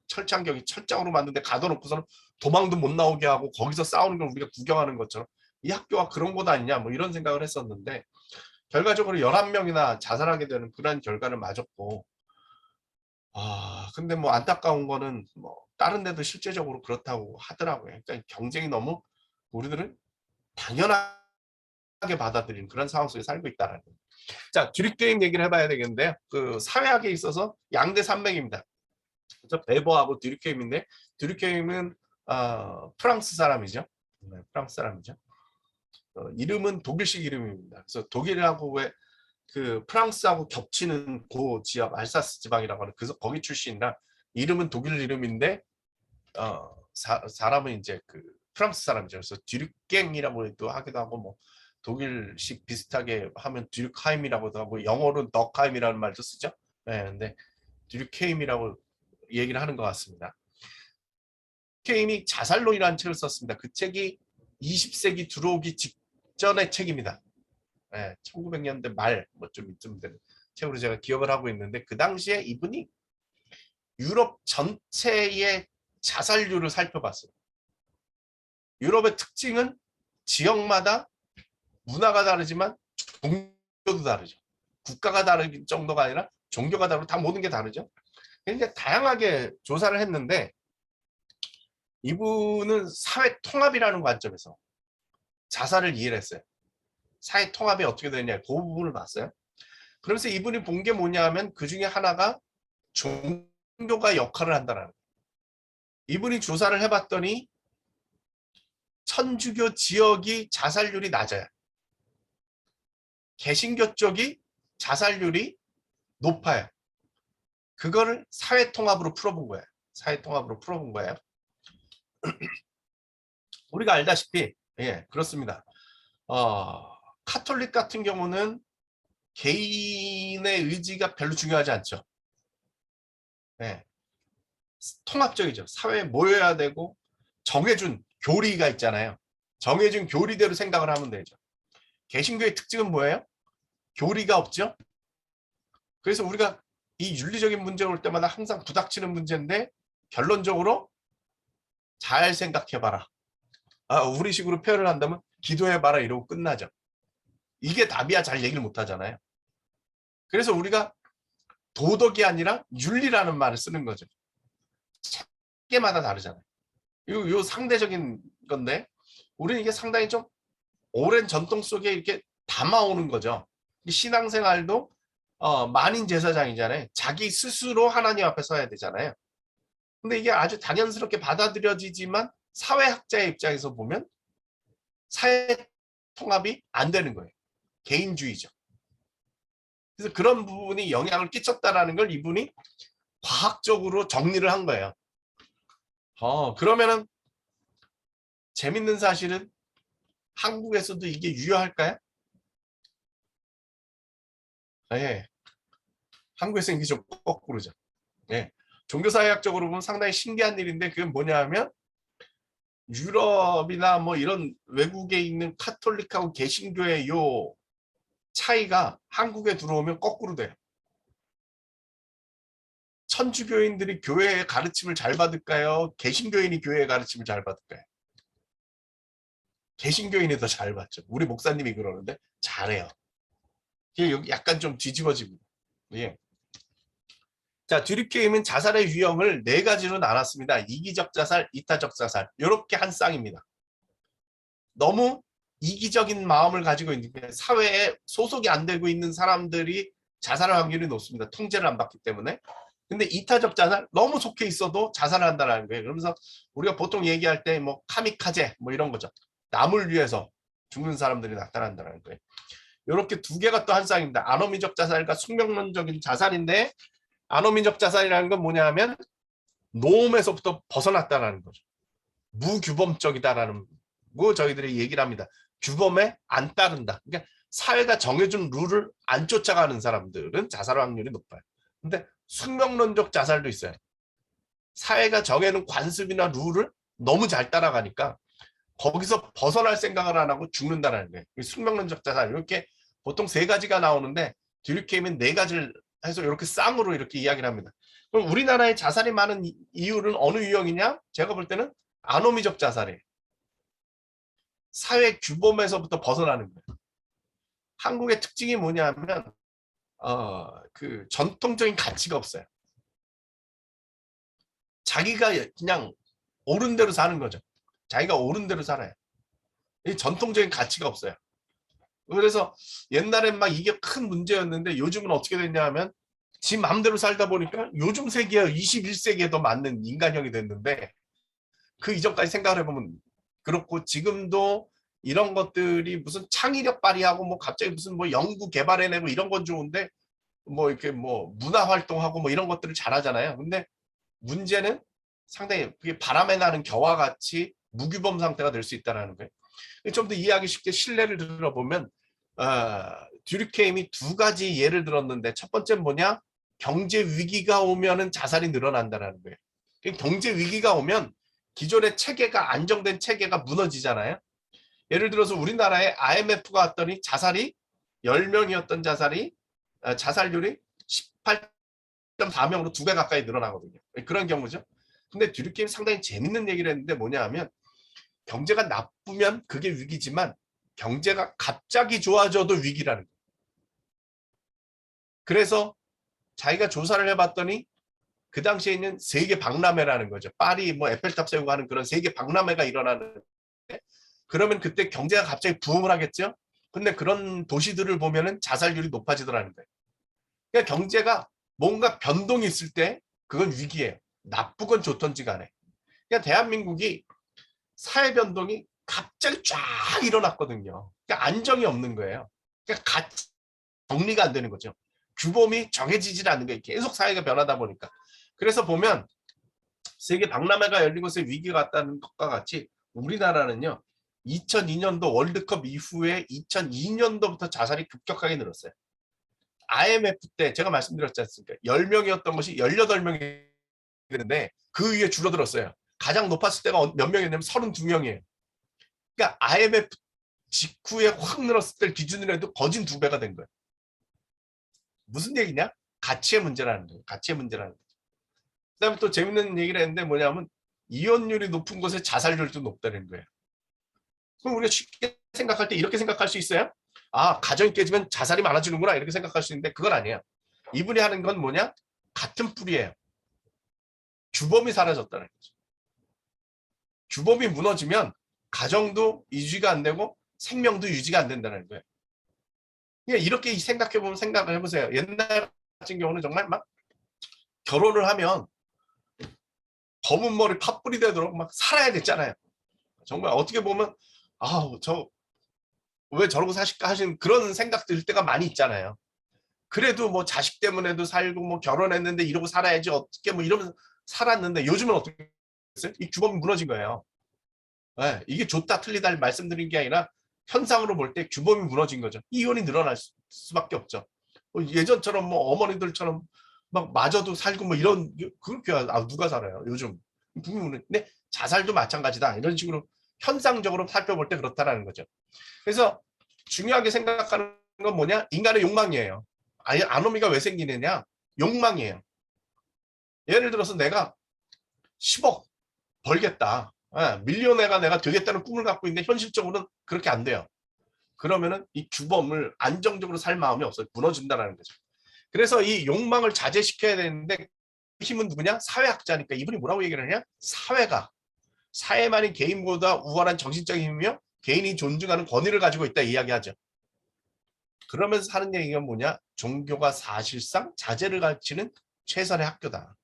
철창 경기 철장으로 만드는데 가둬놓고서는 도망도 못 나오게 하고 거기서 싸우는 걸 우리가 구경하는 것처럼 이 학교가 그런 곳 아니냐 뭐 이런 생각을 했었는데 결과적으로 11명이나 자살하게 되는 그런 결과를 맞았고 근데 뭐 안타까운 거는 뭐 다른 데도 실제적으로 그렇다고 하더라고요. 그러니까 경쟁이 너무 우리들은 당연하게 받아들이는 그런 상황 속에 살고 있다는 거예요. 자, 드립게임 얘기를 해봐야 되겠는데요. 그 사회학에 있어서 양대 산맥입니다. 그래서 베버하고 드립게임인데 드립게임은 프랑스 사람이죠. 네, 프랑스 사람이죠. 이름은 독일식 이름입니다. 그래서 독일하고 왜 그 프랑스하고 겹치는 그 지역 알사스 지방이라고 하는 그래서 거기 출신이라 이름은 독일 이름인데 사람은 이제 그 프랑스 사람이죠. 그래서 듀르갱이라고 하기도 하고 뭐 독일식 비슷하게 하면 듀르카임이라고도 하고 영어로는 덕하임이라는 말도 쓰죠. 네, 근데 듀르케임이라고 얘기를 하는 것 같습니다. 케임이 자살론이라는 책을 썼습니다. 그 책이 20세기 들어오기 직전의 책입니다. 1900년대 말 뭐 좀 이쯤 되는 책으로 제가 기억을 하고 있는데 그 당시에 이분이 유럽 전체의 자살률을 살펴봤어요. 유럽의 특징은 지역마다 문화가 다르지만 종교도 다르죠. 국가가 다른 정도가 아니라 종교가 다르고 다 모든 게 다르죠. 근데 다양하게 조사를 했는데 이분은 사회 통합이라는 관점에서 자살을 이해를 했어요. 사회 통합이 어떻게 되냐 그 부분을 봤어요. 그러면서 이분이 본 게 뭐냐 하면 그 중에 하나가 종교가 역할을 한다는 거예요. 이분이 조사를 해봤더니 천주교 지역이 자살률이 낮아요. 개신교 쪽이 자살률이 높아요. 그거를 사회통합으로 풀어본 거예요. 사회통합으로 풀어본 거예요. 우리가 알다시피 그렇습니다. 카톨릭 같은 경우는 개인의 의지가 별로 중요하지 않죠. 통합적이죠. 사회에 모여야 되고 정해준 교리가 있잖아요. 정해준 교리대로 생각을 하면 되죠. 개신교의 특징은 뭐예요? 교리가 없죠. 그래서 우리가 이 윤리적인 문제가 올 때마다 항상 부닥치는 문제인데 결론적으로 잘 생각해봐라. 우리 식으로 표현을 한다면 기도해봐라 이러고 끝나죠. 이게 답이야 잘 얘기를 못하잖아요. 그래서 우리가 도덕이 아니라 윤리라는 말을 쓰는 거죠. 책계마다 다르잖아요. 요 상대적인 건데 우리는 이게 상당히 좀 오랜 전통 속에 이렇게 담아오는 거죠. 신앙생활도 만인 제사장이잖아요. 자기 스스로 하나님 앞에 서야 되잖아요. 근데 이게 아주 당연스럽게 받아들여지지만 사회학자의 입장에서 보면 사회 통합이 안 되는 거예요. 개인주의죠. 그래서 그런 부분이 영향을 끼쳤다라는 걸 이분이 과학적으로 정리를 한 거예요. 그러면은 재밌는 사실은 한국에서도 이게 유효할까요? 한국에서 이게 좀 거꾸로죠. 종교사회학적으로 보면 상당히 신기한 일인데 그건 뭐냐 하면 유럽이나 뭐 이런 외국에 있는 카톨릭하고 개신교의 요 차이가 한국에 들어오면 거꾸로 돼요. 천주교인들이 교회의 가르침을 잘 받을까요? 개신교인이 교회의 가르침을 잘 받을까요? 개신교인이 더 잘 받죠. 우리 목사님이 그러는데 잘해요. 그게 여기 약간 좀 뒤집어집니다. 예. 자, 듀리케임은 자살의 유형을 네 가지로 나눴습니다. 이기적 자살, 이타적 자살. 이렇게 한 쌍입니다. 너무 이기적인 마음을 가지고 있는 게 사회에 소속이 안 되고 있는 사람들이 자살할 확률이 높습니다. 통제를 안 받기 때문에. 근데 이타적 자살, 너무 속해 있어도 자살을 한다는 거예요. 그러면서 우리가 보통 얘기할 때 뭐 카미카제 뭐 이런 거죠. 남을 위해서 죽는 사람들이 나타난다는 거예요. 이렇게 두 개가 또 한 쌍입니다. 아노미적 자살과 숙명론적인 자살인데, 아노미적 자살이라는 건 뭐냐 하면 노움에서부터 벗어났다는 거죠. 무규범적이다라는 거 저희들이 얘기를 합니다. 규범에 안 따른다. 그러니까 사회가 정해준 룰을 안 쫓아가는 사람들은 자살 확률이 높아요. 근데 숙명론적 자살도 있어요. 사회가 정해놓은 관습이나 룰을 너무 잘 따라가니까 거기서 벗어날 생각을 안 하고 죽는다는 거예요. 숙명론적 자살, 이렇게 보통 세 가지가 나오는데 듀리케임은 네 가지를 해서 이렇게 쌍으로 이렇게 이야기를 합니다. 그럼 우리나라에 자살이 많은 이유는 어느 유형이냐? 제가 볼 때는 아노미적 자살이에요. 사회 규범에서부터 벗어나는 거예요. 한국의 특징이 뭐냐면 그 전통적인 가치가 없어요. 자기가 그냥 옳은 대로 사는 거죠. 자기가 옳은 대로 살아요. 이 전통적인 가치가 없어요. 그래서 옛날엔 막 이게 큰 문제였는데 요즘은 어떻게 됐냐 하면 지 마음대로 살다 보니까 요즘 세기에 21세기에 더 맞는 인간형이 됐는데, 그 이전까지 생각을 해보면 그렇고, 지금도 이런 것들이 무슨 창의력 발휘하고 뭐 갑자기 무슨 뭐 연구 개발해내고 이런 건 좋은데, 뭐 이렇게 뭐 문화 활동하고 뭐 이런 것들을 잘하잖아요. 근데 문제는 상당히 그게 바람에 나는 겨와 같이 무규범 상태가 될 수 있다는 거예요. 좀 더 이해하기 쉽게 실례를 들어보면 듀리케임이 두 가지 예를 들었는데, 첫 번째는 뭐냐? 경제 위기가 오면은 자살이 늘어난다는 거예요. 경제 위기가 오면 기존의 체계가, 안정된 체계가 무너지잖아요. 예를 들어서 우리나라에 IMF가 왔더니 자살이 10명이었던 자살률이 18.4명으로 2배 가까이 늘어나거든요. 그런 경우죠. 근데 듀리케임 상당히 재밌는 얘기를 했는데 뭐냐 하면, 경제가 나쁘면 그게 위기지만 경제가 갑자기 좋아져도 위기라는 거예요. 그래서 자기가 조사를 해봤더니 그 당시에 있는 세계 박람회라는 거죠. 파리 뭐 에펠탑 세우고 하는 그런 세계 박람회가 일어나는, 그러면 그때 경제가 갑자기 부흥을 하겠죠. 근데 그런 도시들을 보면은 자살률이 높아지더라는 거예요. 그러니까 경제가 뭔가 변동이 있을 때 그건 위기예요. 나쁘건 좋던지 간에. 그러니까 대한민국이 사회 변동이 갑자기 쫙 일어났거든요. 그러니까 안정이 없는 거예요. 그러니까 가치 정리가 안 되는 거죠. 규범이 정해지질 않는 거예요. 계속 사회가 변하다 보니까. 그래서 보면 세계 박람회가 열린 곳에 위기가 왔다는 것과 같이 우리나라는요, 2002년도 월드컵 이후에 2002년도부터 자살이 급격하게 늘었어요. IMF 때 제가 말씀드렸지 않습니까? 10명이었던 것이 18명이 되는데 그 위에 줄어들었어요. 가장 높았을 때가 몇 명이었냐면 32명이에요. 그러니까 IMF 직후에 확 늘었을 때 기준으로 해도 거진 2배가 된 거예요. 무슨 얘기냐? 가치의 문제라는 거예요. 가치의 문제라는 거예요. 그다음에 또 재밌는 얘기를 했는데 뭐냐면 이혼율이 높은 곳에 자살률도 높다는 거예요. 그럼 우리가 쉽게 생각할 때 이렇게 생각할 수 있어요? 아, 가정이 깨지면 자살이 많아지는구나 이렇게 생각할 수 있는데 그건 아니에요. 이분이 하는 건 뭐냐? 같은 뿌리예요. 규범이 사라졌다는 거죠. 규범이 무너지면 가정도 유지가 안 되고 생명도 유지가 안 된다는 거예요. 그러니까 이렇게 생각해보면 생각을 해보세요. 옛날 같은 경우는 정말 막 결혼을 하면 검은 머리 팥불이 되도록 막 살아야 됐잖아요. 정말 어떻게 보면 아우 저 왜 저러고 사실까 하시는 그런 생각 들 때가 많이 있잖아요. 그래도 뭐 자식 때문에도 살고 뭐 결혼했는데 이러고 살아야지 어떻게 뭐 이러면서 살았는데 요즘은 어떻게 됐어요? 이 규범이 무너진 거예요. 네, 이게 좋다 틀리다 말씀드린 게 아니라 현상으로 볼 때 규범이 무너진 거죠. 이혼이 늘어날 수밖에 없죠. 예전처럼 뭐 어머니들처럼 막 마저도 살고 뭐 이런 그렇게 누가 살아요 요즘. 근데 자살도 마찬가지다 이런 식으로 현상적으로 살펴볼 때 그렇다라는 거죠. 그래서 중요하게 생각하는 건 뭐냐? 인간의 욕망이에요. 아노미가 왜 생기느냐? 욕망이에요. 예를 들어서 내가 10억 벌겠다. 밀리오네가 내가 되겠다는 꿈을 갖고 있는데 현실적으로는 그렇게 안 돼요. 그러면은 이 규범을 안정적으로 살 마음이 없어요. 무너진다는 거죠. 그래서 이 욕망을 자제시켜야 되는데 힘은 누구냐? 사회학자니까. 이분이 뭐라고 얘기를 하냐? 사회만이 개인보다 우월한 정신적인 힘이며 개인이 존중하는 권위를 가지고 있다 이야기하죠. 그러면서 하는 얘기가 뭐냐? 종교가 사실상 자제를 가르치는 최선의 학교다.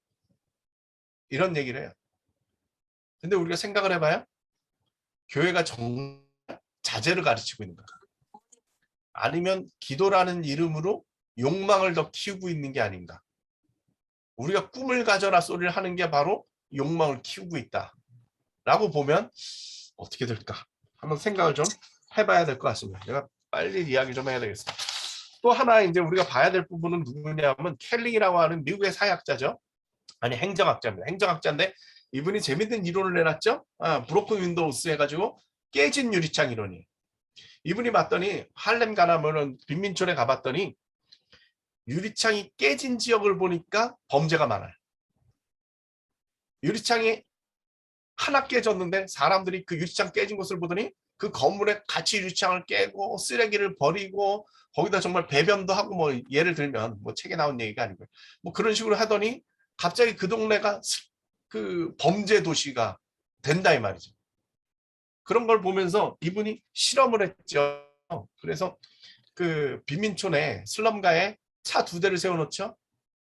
이런 얘기를 해요. 근데 우리가 생각을 해봐요. 교회가 자제를 가르치고 있는가? 아니면 기도라는 이름으로 욕망을 더 키우고 있는 게 아닌가? 우리가 꿈을 가져라 소리를 하는 게 바로 욕망을 키우고 있다. 라고 보면 어떻게 될까? 한번 생각을 좀 해봐야 될 것 같습니다. 내가 빨리 이야기 좀 해야 되겠어. 또 하나 이제 우리가 봐야 될 부분은 누구냐면 켈링이라고 하는 미국의 사회학자죠. 아니 행정학자입니다. 행정학자인데 이분이 재밌는 이론을 내놨죠. 브로큰 윈도우스 해가지고 깨진 유리창 이론이. 이분이 봤더니 할렘 가나면은 빈민촌에 가봤더니 유리창이 깨진 지역을 보니까 범죄가 많아요. 유리창이 하나 깨졌는데 사람들이 그 유리창 깨진 곳을 보더니 그 건물에 같이 유리창을 깨고 쓰레기를 버리고 거기다 정말 배변도 하고 뭐 예를 들면 뭐 책에 나온 얘기가 아니고요. 뭐 그런 식으로 하더니 갑자기 그 동네가 그 범죄 도시가 된다 이 말이죠. 그런 걸 보면서 이분이 실험을 했죠. 그래서 그 빈민촌에 슬럼가에 차 2대를 세워놓죠.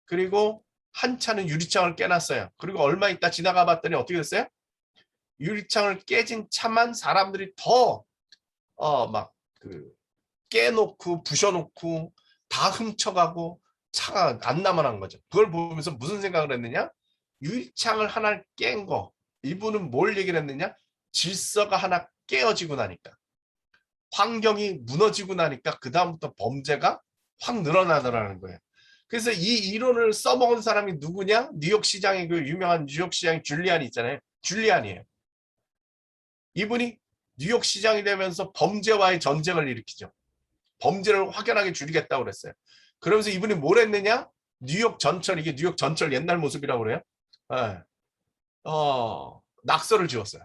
그리고 한 차는 유리창을 깨놨어요. 그리고 얼마 있다 지나가 봤더니 어떻게 됐어요? 유리창을 깨진 차만 사람들이 더 막 그 깨놓고 부셔놓고 다 훔쳐가고 차가 안 남아난 거죠. 그걸 보면서 무슨 생각을 했느냐? 유리창을 하나 깬 거. 이분은 뭘 얘기를 했느냐? 질서가 하나 깨어지고 나니까. 환경이 무너지고 나니까 그 다음부터 범죄가 확 늘어나더라는 거예요. 그래서 이 이론을 써먹은 사람이 누구냐? 뉴욕시장의 그 유명한 뉴욕시장 줄리안이 있잖아요. 줄리안이에요. 이분이 뉴욕시장이 되면서 범죄와의 전쟁을 일으키죠. 범죄를 확연하게 줄이겠다고 그랬어요. 그러면서 이분이 뭘 했느냐? 뉴욕 전철, 이게 뉴욕 전철 옛날 모습이라고 그래요. 네. 낙서를 지었어요.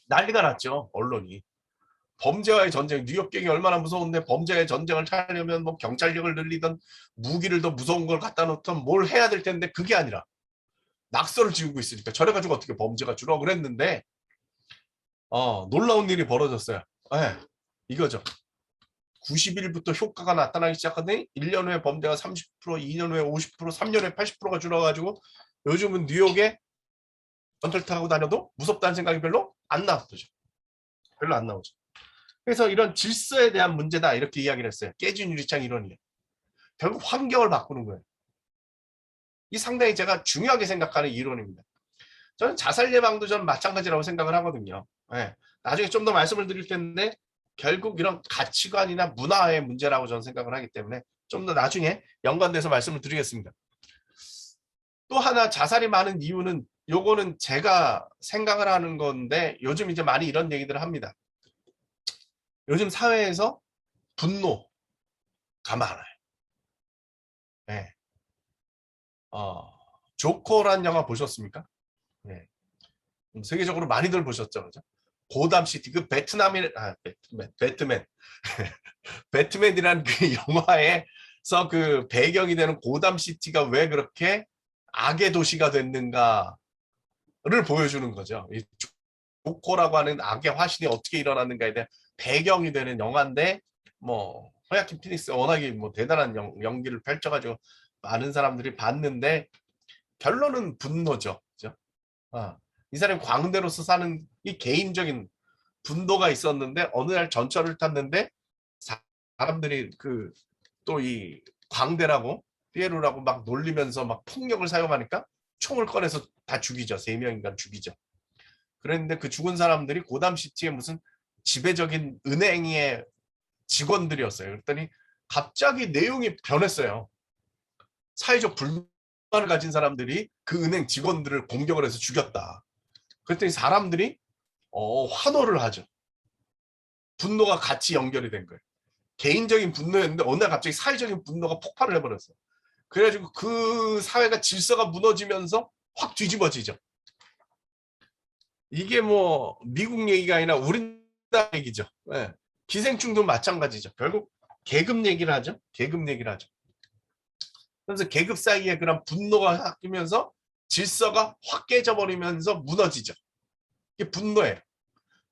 난리가 났죠, 언론이. 범죄와의 전쟁, 뉴욕경이 얼마나 무서운데 범죄와의 전쟁을 하려면 뭐 경찰력을 늘리던 무기를 더 무서운 걸 갖다 놓던 뭘 해야 될 텐데 그게 아니라 낙서를 지우고 있으니까 저래가지고 어떻게 범죄가 줄어 그랬는데 놀라운 일이 벌어졌어요. 네, 이거죠. 90일부터 효과가 나타나기 시작하더니 1년 후에 범죄가 30%, 2년 후에 50%, 3년 후에 80%가 줄어가지고 요즘은 뉴욕에 전철 타고 다녀도 무섭다는 생각이 별로 안 나왔죠. 별로 안 나오죠. 그래서 이런 질서에 대한 문제다 이렇게 이야기를 했어요. 깨진 유리창 이론이에요. 결국 환경을 바꾸는 거예요. 이 상당히 제가 중요하게 생각하는 이론입니다. 저는 자살 예방도 저는 마찬가지라고 생각을 하거든요. 네. 나중에 좀 더 말씀을 드릴 텐데 결국 이런 가치관이나 문화의 문제라고 저는 생각을 하기 때문에 좀 더 나중에 연관돼서 말씀을 드리겠습니다. 또 하나 자살이 많은 이유는 요거는 제가 생각을 하는 건데 요즘 이제 많이 이런 얘기들을 합니다. 요즘 사회에서 분노가 많아요. 네. 조커란 영화 보셨습니까? 네. 세계적으로 많이들 보셨죠, 그죠? 고담시티 그 배트맨 배트맨이란 그 영화에서 그 배경이 되는 고담시티가 왜 그렇게 악의 도시가 됐는가를 보여주는 거죠. 이 조커라고 하는 악의 화신이 어떻게 일어났는가에 대한 배경이 되는 영화인데 뭐 호야킨 피닉스 워낙에 뭐 대단한 연기를 펼쳐가지고 많은 사람들이 봤는데 결론은 분노죠. 그죠? 이 사람이 광대로서 사는 이 개인적인 분노가 있었는데 어느 날 전철을 탔는데 사람들이 그 또 이 광대라고 피에로라고 막 놀리면서 막 폭력을 사용하니까 총을 꺼내서 다 죽이죠. 3명인가 죽이죠. 그랬는데 그 죽은 사람들이 고담시티의 무슨 지배적인 은행의 직원들이었어요. 그랬더니 갑자기 내용이 변했어요. 사회적 불만을 가진 사람들이 그 은행 직원들을 공격을 해서 죽였다. 그랬더니 사람들이 환호를 하죠. 분노가 같이 연결이 된 거예요. 개인적인 분노였는데 어느 날 갑자기 사회적인 분노가 폭발을 해버렸어요. 그래가지고 그 사회가 질서가 무너지면서 확 뒤집어지죠. 이게 뭐 미국 얘기가 아니라 우리나라 얘기죠. 네. 기생충도 마찬가지죠. 결국 계급 얘기를 하죠. 계급 얘기를 하죠. 그래서 계급 사이에 그런 분노가 섞이면서 질서가 확 깨져버리면서 무너지죠. 이게 분노예요.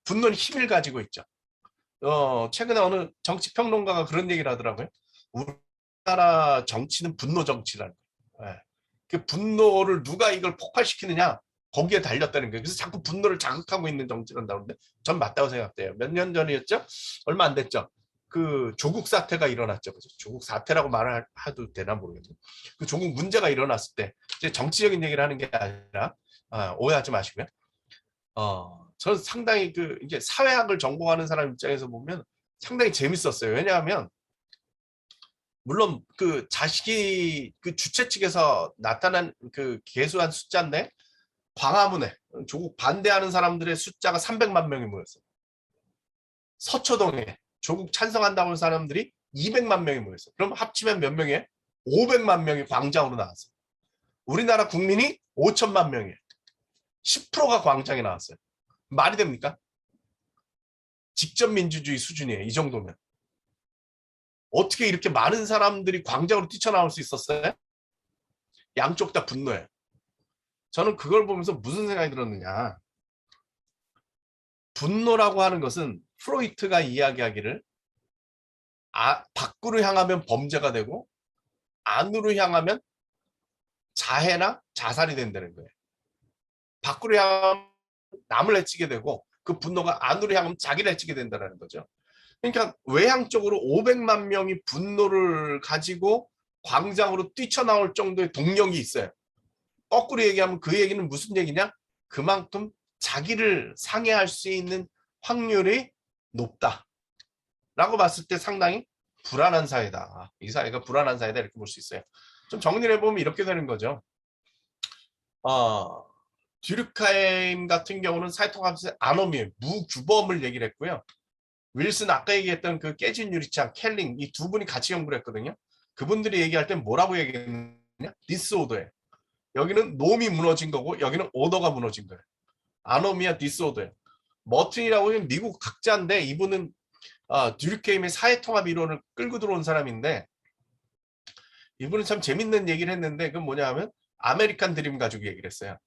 분노는 힘을 가지고 있죠. 최근에 어느 정치평론가가 그런 얘기를 하더라고요. 우리나라 정치는 분노 정치라는 거예요. 예. 그 분노를 누가 이걸 폭발시키느냐 거기에 달렸다는 거예요. 그래서 자꾸 분노를 자극하고 있는 정치란다는데 전 맞다고 생각돼요. 몇 년 전이었죠? 얼마 안 됐죠? 그 조국 사태가 일어났죠. 그래서 조국 사태라고 말을 해도 되나 모르겠네요. 그 조국 문제가 일어났을 때 이제 정치적인 얘기를 하는 게 아니라 오해하지 마시고요. 저는 상당히 그 이게 사회학을 전공하는 사람 입장에서 보면 상당히 재밌었어요. 왜냐하면 물론 그 자식이 그 주최 측에서 나타난 그 계수한 숫자인데 광화문에 조국 반대하는 사람들의 숫자가 300만 명이 모였어요. 서초동에 조국 찬성한다고 하는 사람들이 200만 명이 모였어요. 그럼 합치면 몇 명이에요? 500만 명이 광장으로 나왔어요. 우리나라 국민이 5천만 명이에요. 10%가 광장에 나왔어요. 말이 됩니까? 직접 민주주의 수준이에요. 이 정도면. 어떻게 이렇게 많은 사람들이 광장으로 뛰쳐나올 수 있었어요? 양쪽 다 분노해요. 저는 그걸 보면서 무슨 생각이 들었느냐. 분노라고 하는 것은 프로이트가 이야기하기를 밖으로 향하면 범죄가 되고 안으로 향하면 자해나 자살이 된다는 거예요. 밖으로 향하면 남을 해치게 되고 그 분노가 안으로 향하면 자기를 해치게 된다는 거죠. 그러니까 외향적으로 500만 명이 분노를 가지고 광장으로 뛰쳐나올 정도의 동력이 있어요. 거꾸로 얘기하면 그 얘기는 무슨 얘기냐? 그만큼 자기를 상해할 수 있는 확률이 높다. 라고 봤을 때 상당히 불안한 사회다. 이 사회가 불안한 사회다 이렇게 볼 수 있어요. 좀 정리를 해보면 이렇게 되는 거죠. 듀르카임 같은 경우는 사회통합에서 아노미, 무규범을 얘기를 했고요. 윌슨 아까 얘기했던 그 깨진 유리창, 켈링 이 두 분이 같이 연구를 했거든요. 그분들이 얘기할 땐 뭐라고 얘기했느냐? 디스오더예요. 여기는 놈이 무너진 거고 여기는 오더가 무너진 거예요. 아노미아 디스오더예요. 머튼이라고 하면 미국 학자인데 이분은 듀르케임의 사회통합 이론을 끌고 들어온 사람인데 이분은 참 재밌는 얘기를 했는데 그건 뭐냐 하면 아메리칸 드림 가지고 얘기를 했어요.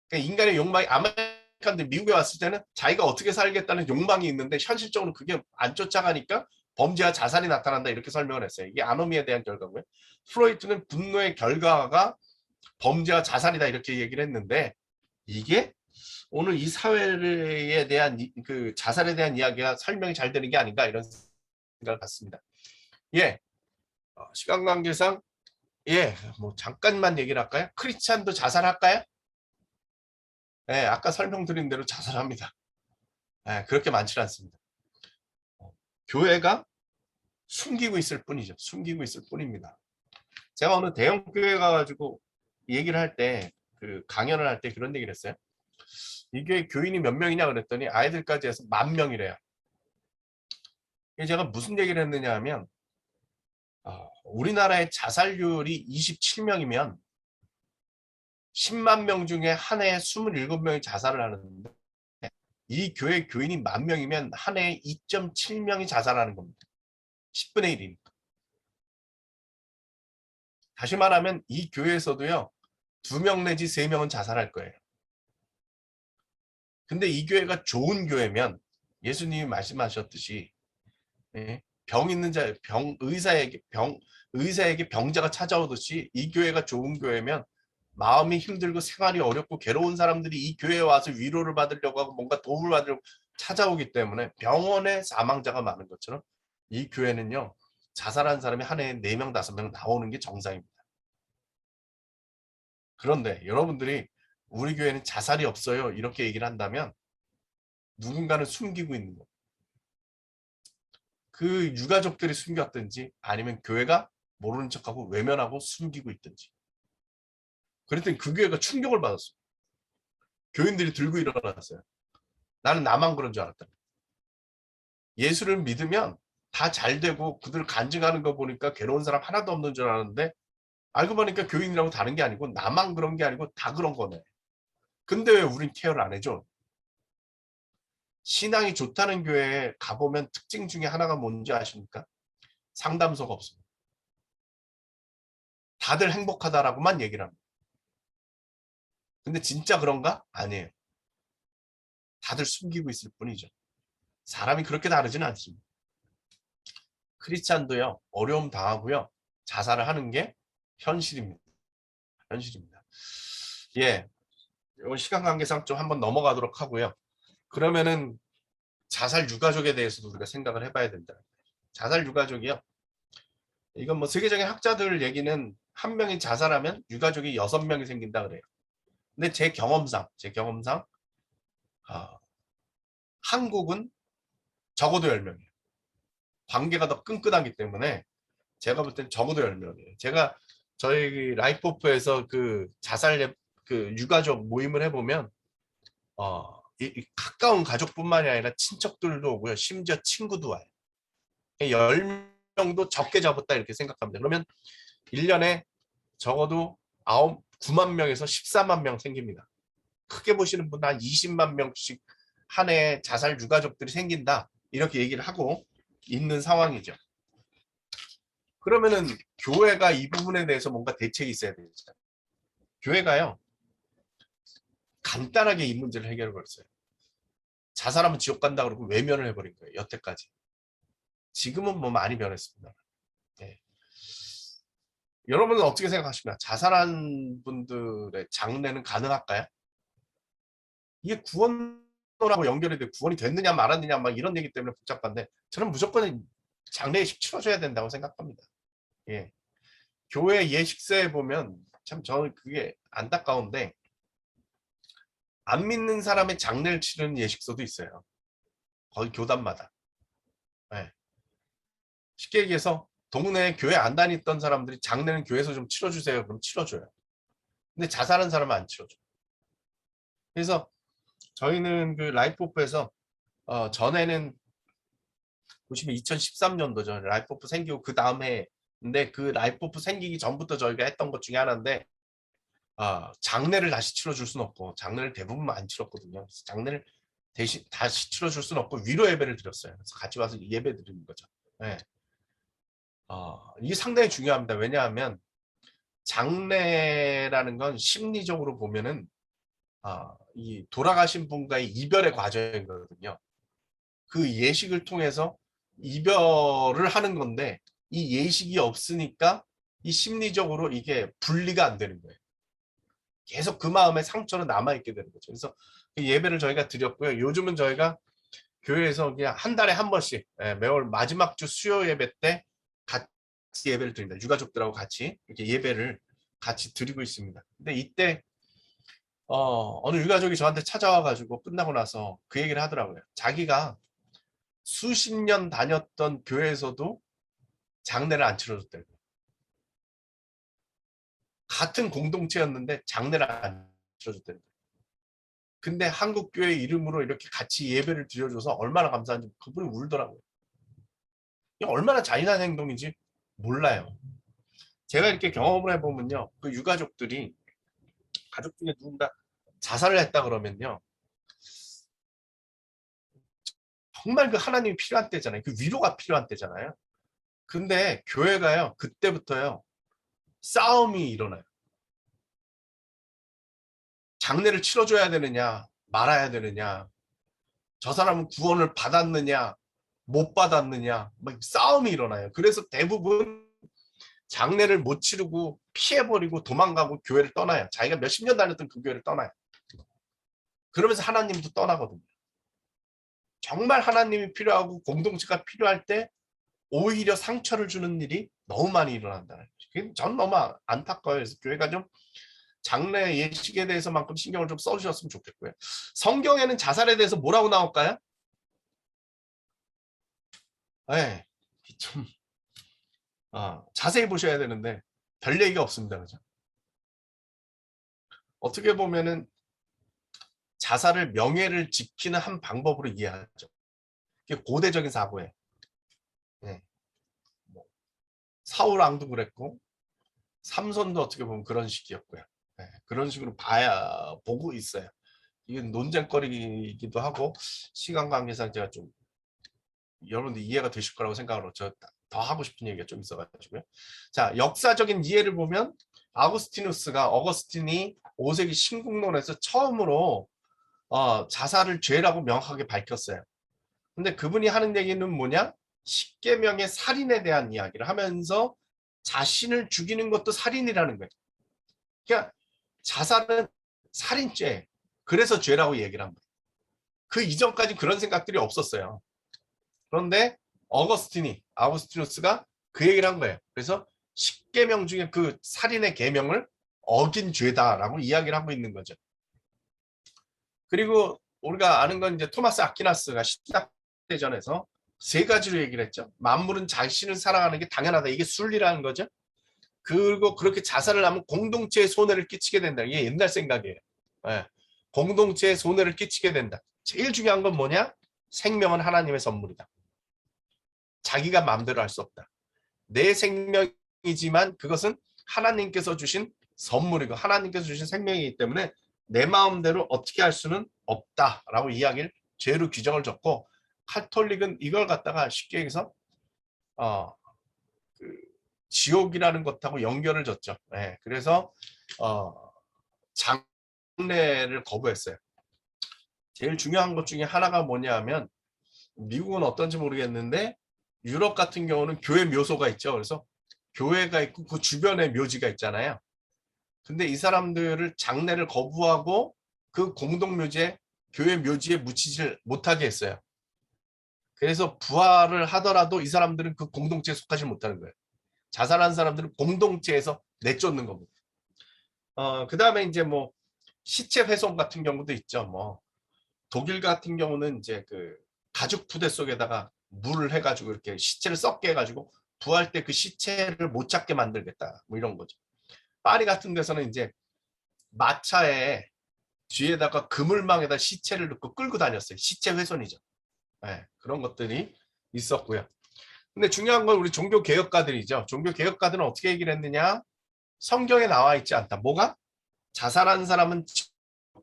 그러니까 인간의 욕망이 아메리칸들 미국에 왔을 때는 자기가 어떻게 살겠다는 욕망이 있는데 현실적으로 그게 안 쫓아가니까 범죄와 자살이 나타난다 이렇게 설명을 했어요. 이게 아노미에 대한 결과고요. 프로이트는 분노의 결과가 범죄와 자살이다 이렇게 얘기를 했는데 이게 오늘 이 사회에 대한 그 자살에 대한 이야기가 설명이 잘 되는 게 아닌가 이런 생각을 갖습니다. 예, 시간 관계상 뭐 잠깐만 얘기를 할까요? 크리스찬도 자살할까요? 예, 아까 설명드린 대로 자살합니다. 예, 그렇게 많지 않습니다. 교회가 숨기고 있을 뿐이죠. 숨기고 있을 뿐입니다. 제가 어느 대형 교회 가가지고 얘기를 할 때, 그 강연을 할 때 그런 얘기를 했어요. 이 교회 교인이 몇 명이냐 그랬더니 아이들까지 해서 10,000명이래요. 제가 무슨 얘기를 했느냐 하면 우리나라의 자살률이 27명이면 10만 명 중에 한 해에 27명이 자살을 하는데 이 교회 교인이 10,000명이면 한 해에 2.7명이 자살하는 겁니다. 10분의 1이니까. 다시 말하면 이 교회에서도요. 2명 내지 3명은 자살할 거예요. 근데 이 교회가 좋은 교회면 예수님이 말씀하셨듯이 병 있는 자, 의사에게 병자가 찾아오듯이 이 교회가 좋은 교회면 마음이 힘들고 생활이 어렵고 괴로운 사람들이 이 교회에 와서 위로를 받으려고 하고 뭔가 도움을 받으려고 찾아오기 때문에 병원에 사망자가 많은 것처럼 이 교회는요. 자살한 사람이 한 해에 4명, 5명 나오는 게 정상입니다. 그런데 여러분들이 우리 교회는 자살이 없어요. 이렇게 얘기를 한다면 누군가는 숨기고 있는 거예요. 그 유가족들이 숨겼든지 아니면 교회가 모르는 척하고 외면하고 숨기고 있든지. 그랬더니 그 교회가 충격을 받았어요. 교인들이 들고 일어났어요. 나는 나만 그런 줄 알았다. 예수를 믿으면 다 잘 되고 그들 간증하는 거 보니까 괴로운 사람 하나도 없는 줄 알았는데 알고 보니까 교인이라고 다른 게 아니고 나만 그런 게 아니고 다 그런 거네. 근데 왜 우린 케어를 안 해줘? 신앙이 좋다는 교회에 가보면 특징 중에 하나가 뭔지 아십니까? 상담소가 없습니다. 다들 행복하다라고만 얘기를 합니다. 근데 진짜 그런가? 아니에요. 다들 숨기고 있을 뿐이죠. 사람이 그렇게 다르지는 않습니다. 크리스찬도요, 어려움 당하고요, 자살을 하는 게 현실입니다. 현실입니다. 예, 시간 관계상 좀 한번 넘어가도록 하고요. 그러면은 자살 유가족에 대해서도 우리가 생각을 해봐야 된다. 자살 유가족이요. 이건 뭐 세계적인 학자들 얘기는 한 명이 자살하면 유가족이 6명이 생긴다 그래요. 근데 제 경험상 아, 한국은 적어도 10명이에요. 관계가 더 끈끈하기 때문에 제가 볼 땐 적어도 10명이에요. 제가 저희 라이프오프에서 그 자살 그 유가족 모임을 해보면 이 가까운 가족뿐만이 아니라 친척들도 오고요. 심지어 친구도 와요. 10명도 적게 잡았다 이렇게 생각합니다. 그러면 1년에 적어도 9만 명에서 14만 명 생깁니다. 크게 보시는 분은 한 20만 명씩 한 해에 자살 유가족들이 생긴다. 이렇게 얘기를 하고 있는 상황이죠. 그러면은 교회가 이 부분에 대해서 뭔가 대책이 있어야 되죠. 교회가요, 간단하게 이 문제를 해결해 버렸어요. 자살하면 지옥 간다 그러고 외면을 해버린 거예요. 여태까지. 지금은 뭐 많이 변했습니다. 네. 여러분은 어떻게 생각하십니까? 자살한 분들의 장례는 가능할까요? 이게 구원하고 연결이 돼 구원이 됐느냐 말았느냐 막 이런 얘기 때문에 복잡한데 저는 무조건 장례 예식 치러줘야 된다고 생각합니다. 예. 교회 예식사에 보면 참 저는 그게 안타까운데 안 믿는 사람의 장례를 치르는 예식소도 있어요. 거의 교단마다. 예. 쉽게 얘기해서 동네에 교회 안 다녔던 사람들이 장례는 교회에서 좀 치러주세요. 그럼 치러줘요. 근데 자살한 사람은 안 치러줘. 그래서 저희는 그 라이프오프에서 전에는 보시면 2013년도죠. 라이프오프 생기고 그 다음에 근데 그 라이프오프 생기기 전부터 저희가 했던 것 중에 하나인데 장례를 다시 치러줄 수는 없고 장례를 대부분 안 치렀거든요. 그래서 장례를 대신 다시 치러줄 수는 없고 위로 예배를 드렸어요. 그래서 같이 와서 예배 드리는 거죠. 네. 이게 상당히 중요합니다. 왜냐하면 장례라는 건 심리적으로 보면은 이 돌아가신 분과의 이별의 과정이거든요. 그 예식을 통해서 이별을 하는 건데 이 예식이 없으니까 이 심리적으로 이게 분리가 안 되는 거예요. 계속 그 마음에 상처는 남아있게 되는 거죠. 그래서 그 예배를 저희가 드렸고요. 요즘은 저희가 교회에서 그냥 한 달에 한 번씩 매월 마지막 주 수요 예배 때 같이 예배를 드립니다. 유가족들하고 같이 이렇게 예배를 같이 드리고 있습니다. 근데 이때 어느 유가족이 저한테 찾아와가지고 끝나고 나서 그 얘기를 하더라고요. 자기가 수십 년 다녔던 교회에서도 장례를 안 치러줬대요. 같은 공동체였는데 장례를 안 치러줬대요. 근데 한국교회 이름으로 이렇게 같이 예배를 드려줘서 얼마나 감사한지 그분이 울더라고요. 이게 얼마나 잔인한 행동인지 몰라요. 제가 이렇게 경험을 해보면요. 그 유가족들이 가족 중에 누군가 자살을 했다 그러면요. 정말 그 하나님이 필요한 때잖아요. 그 위로가 필요한 때잖아요. 근데 교회가요. 그때부터요. 싸움이 일어나요. 장례를 치러줘야 되느냐 말아야 되느냐 저 사람은 구원을 받았느냐 못 받았느냐 막 싸움이 일어나요. 그래서 대부분 장례를 못 치르고 피해버리고 도망가고 교회를 떠나요. 자기가 몇십 년 다녔던 그 교회를 떠나요. 그러면서 하나님도 떠나거든요. 정말 하나님이 필요하고 공동체가 필요할 때 오히려 상처를 주는 일이 너무 많이 일어난다는 거죠. 전 너무 안타까워요. 그래서 교회가 좀 장래 예식에 대해서만큼 신경을 좀 써주셨으면 좋겠고요. 성경에는 자살에 대해서 뭐라고 나올까요? 네, 좀 자세히 보셔야 되는데 별 얘기가 없습니다. 그죠? 어떻게 보면은 자살을 명예를 지키는 한 방법으로 이해하죠. 이게 고대적인 사고예요. 네. 뭐, 사울 왕도 그랬고 삼손도 어떻게 보면 그런 식이었고요. 네, 그런 식으로 보고 있어요. 이건 논쟁거리이기도 하고 시간 관계상 제가 좀 여러분들 이해가 되실 거라고 생각으로 저 더 하고 싶은 얘기가 좀 있어가지고요. 자, 역사적인 이해를 보면 어거스틴이 5세기 신국론에서 처음으로 자살을 죄라고 명확하게 밝혔어요. 근데 그분이 하는 얘기는 뭐냐? 십계명의 살인에 대한 이야기를 하면서 자신을 죽이는 것도 살인이라는 거예요. 그러니까 자살은 살인죄. 그래서 죄라고 얘기를 한 거예요. 그 이전까지 그런 생각들이 없었어요. 그런데 아우구스티누스가 그 얘기를 한 거예요. 그래서 십계명 중에 그 살인의 계명을 어긴 죄다라고 이야기를 하고 있는 거죠. 그리고 우리가 아는 건 이제 토마스 아퀴나스가 신학대전에서 세 가지로 얘기를 했죠. 만물은 자신을 사랑하는 게 당연하다. 이게 순리라는 거죠. 그리고 그렇게 자살을 하면 공동체에 손해를 끼치게 된다. 이게 옛날 생각이에요. 예. 공동체에 손해를 끼치게 된다. 제일 중요한 건 뭐냐? 생명은 하나님의 선물이다. 자기가 마음대로 할 수 없다. 내 생명이지만 그것은 하나님께서 주신 선물이고 하나님께서 주신 생명이기 때문에 내 마음대로 어떻게 할 수는 없다라고 이야기를 죄로 규정을 줬고 카톨릭은 이걸 갖다가 쉽게 해서 그 지옥이라는 것하고 연결을 줬죠. 네, 그래서 장례를 거부했어요. 제일 중요한 것 중에 하나가 뭐냐 하면 미국은 어떤지 모르겠는데 유럽 같은 경우는 교회 묘소가 있죠. 그래서 교회가 있고 그 주변에 묘지가 있잖아요. 근데 이 사람들을 장례를 거부하고 그 공동묘지에 교회 묘지에 묻히질 못하게 했어요. 그래서 부활을 하더라도 이 사람들은 그 공동체에 속하지 못하는 거예요. 자살한 사람들은 공동체에서 내쫓는 겁니다. 그 다음에 이제 뭐 시체 훼손 같은 경우도 있죠. 뭐 독일 같은 경우는 이제 그 가죽 부대 속에다가 물을 해가지고 이렇게 시체를 썩게 해가지고 부활 때 그 시체를 못 찾게 만들겠다. 뭐 이런 거죠. 파리 같은 데서는 이제 마차에 뒤에다가 그물망에다 시체를 넣고 끌고 다녔어요. 시체 훼손이죠. 네, 그런 것들이 있었고요. 근데 중요한 건 우리 종교 개혁가들이죠. 종교 개혁가들은 어떻게 얘기를 했느냐? 성경에 나와 있지 않다. 뭐가? 자살한 사람은 지옥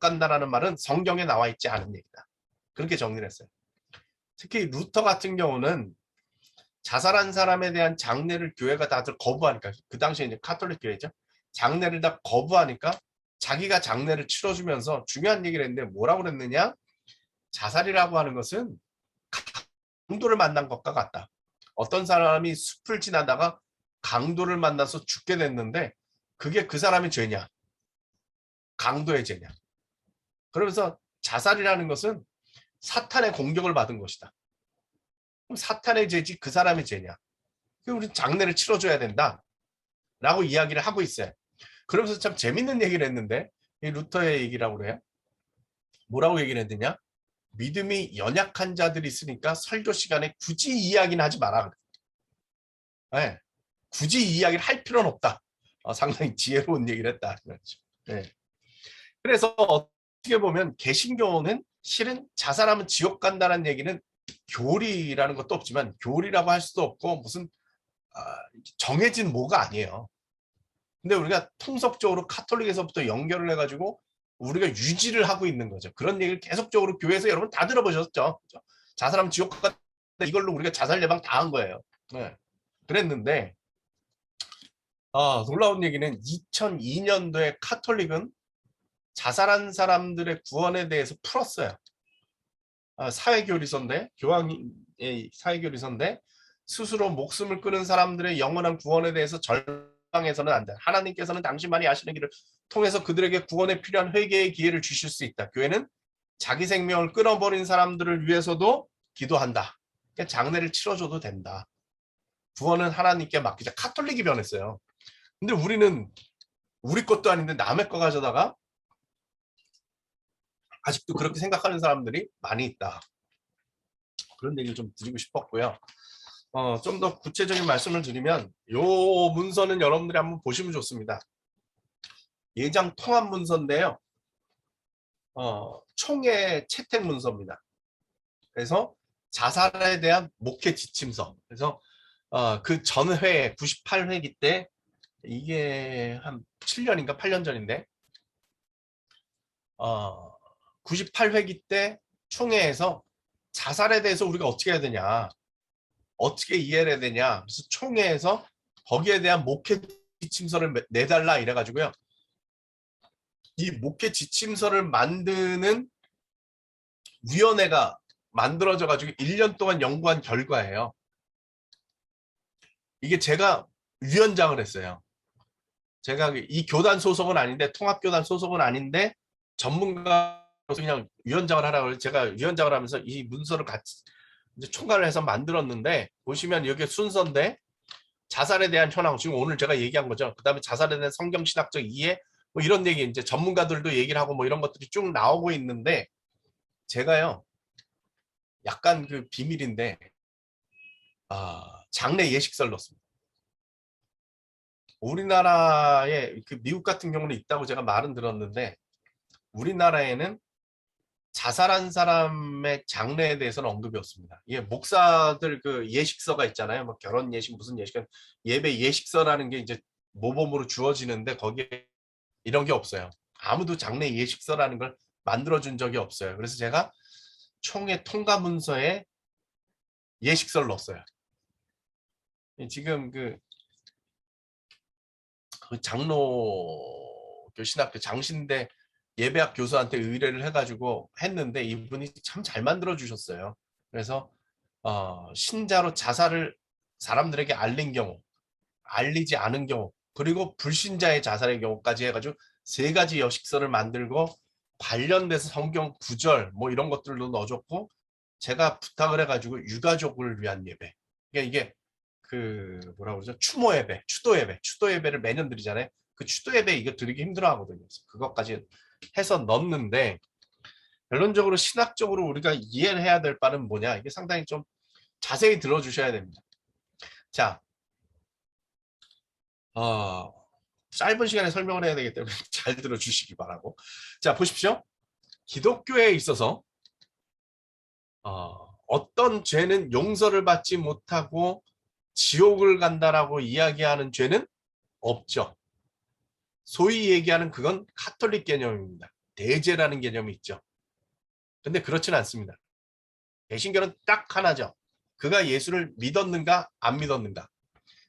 간다라는 말은 성경에 나와 있지 않은 얘기다. 그렇게 정리를 했어요. 특히 루터 같은 경우는 자살한 사람에 대한 장례를 교회가 다들 거부하니까 그 당시에 이제 카톨릭 교회죠. 장례를 다 거부하니까 자기가 장례를 치러주면서 중요한 얘기를 했는데 뭐라고 그랬느냐? 자살이라고 하는 것은 강도를 만난 것과 같다. 어떤 사람이 숲을 지나다가 강도를 만나서 죽게 됐는데 그게 그 사람의 죄냐? 강도의 죄냐? 그러면서 자살이라는 것은 사탄의 공격을 받은 것이다. 그럼 사탄의 죄지 그 사람의 죄냐? 그럼 우리 장례를 치러줘야 된다. 라고 이야기를 하고 있어요. 그러면서 참 재밌는 얘기를 했는데 이 루터의 얘기라고 그래요. 뭐라고 얘기를 했느냐? 믿음이 연약한 자들이 있으니까 설교 시간에 굳이 이야기는 하지 마라. 네. 굳이 이야기를 할 필요는 없다. 상당히 지혜로운 얘기를 했다. 그렇죠. 네. 그래서 어떻게 보면 개신교는 실은 자살하면 지옥 간다는 얘기는 교리라는 것도 없지만 교리라고 할 수도 없고 무슨 정해진 뭐가 아니에요. 근데 우리가 통속적으로 카톨릭에서부터 연결을 해가지고 우리가 유지를 하고 있는 거죠. 그런 얘기를 계속적으로 교회에서 여러분 다 들어보셨죠? 자살하면 지옥 간다 이걸로 우리가 자살 예방 다 한 거예요. 네. 그랬는데 놀라운 얘기는 2002년도에 카톨릭은 자살한 사람들의 구원에 대해서 풀었어요. 사회교리서인데 교황의 사회교리서인데 스스로 목숨을 끊은 사람들의 영원한 구원에 대해서 절망해서는 안 돼. 하나님께서는 당신만이 아시는 길을 통해서 그들에게 구원에 필요한 회개의 기회를 주실 수 있다. 교회는 자기 생명을 끊어버린 사람들을 위해서도 기도한다. 그러니까 장례를 치러줘도 된다. 구원은 하나님께 맡기자. 카톨릭이 변했어요. 근데 우리는 우리 것도 아닌데 남의 거 가져다가 아직도 그렇게 생각하는 사람들이 많이 있다. 그런 얘기를 좀 드리고 싶었고요. 좀 더 구체적인 말씀을 드리면 요 문서는 여러분들이 한번 보시면 좋습니다. 예장 통합 문서인데요. 총회 채택 문서입니다. 그래서 자살에 대한 목회 지침서. 그래서 그 전회 98회기 때 이게 한 7년인가 8년 전인데 98회기 때 총회에서 자살에 대해서 우리가 어떻게 해야 되냐, 어떻게 이해를 해야 되냐. 그래서 총회에서 거기에 대한 목회 지침서를 내달라 이래가지고요. 이 목회 지침서를 만드는 위원회가 만들어져가지고 1년 동안 연구한 결과예요. 이게 제가 위원장을 했어요. 제가 이 교단 소속은 아닌데, 통합교단 소속은 아닌데 전문가로서 그냥 위원장을 하라고 해서 제가 위원장을 하면서 이 문서를 같이 이제 총괄을 해서 만들었는데, 보시면 여기 순서인데 자살에 대한 현황, 지금 오늘 제가 얘기한 거죠. 그 다음에 자살에 대한 성경신학적 이해, 뭐 이런 얘기, 이제 전문가들도 얘기를 하고 뭐 이런 것들이 쭉 나오고 있는데, 제가요 약간 그 비밀인데 장례 예식서를 넣었습니다. 우리나라에 그 미국 같은 경우는 있다고 제가 말은 들었는데, 우리나라에는 자살한 사람의 장례에 대해서는 언급이 없습니다. 예, 목사들 그 예식서가 있잖아요. 뭐 결혼 예식, 무슨 예식, 예배 예식서라는 게 이제 모범으로 주어지는데 거기에 이런 게 없어요. 아무도 장례 예식서라는 걸 만들어준 적이 없어요. 그래서 제가 총회 통과 문서에 예식서를 넣었어요. 지금 그 장로 신학교 장신대 예배학 교수한테 의뢰를 해가지고 했는데, 이분이 참 잘 만들어 주셨어요. 그래서 신자로 자살을 사람들에게 알린 경우, 알리지 않은 경우, 그리고 불신자의 자살의 경우까지 해가지고 3가지 여식서를 만들고, 관련돼서 성경 구절 뭐 이런 것들도 넣어줬고, 제가 부탁을 해가지고 유가족을 위한 예배, 그러니까 이게 그 뭐라고 그러죠? 추모 예배, 추도 예배를 매년 드리잖아요. 그 추도 예배 이거 드리기 힘들어 하거든요. 그래서 그것까지 해서 넣었는데, 결론적으로 신학적으로 우리가 이해를 해야 될 바는 뭐냐, 이게 상당히 좀 자세히 들어주셔야 됩니다. 자, 짧은 시간에 설명을 해야 되기 때문에 잘 들어주시기 바라고. 자, 보십시오. 기독교에 있어서 어떤 죄는 용서를 받지 못하고 지옥을 간다라고 이야기하는 죄는 없죠. 소위 얘기하는 그건 카톨릭 개념입니다. 대죄라는 개념이 있죠. 근데 그렇지는 않습니다. 개신교는 딱 하나죠. 그가 예수를 믿었는가 안 믿었는가.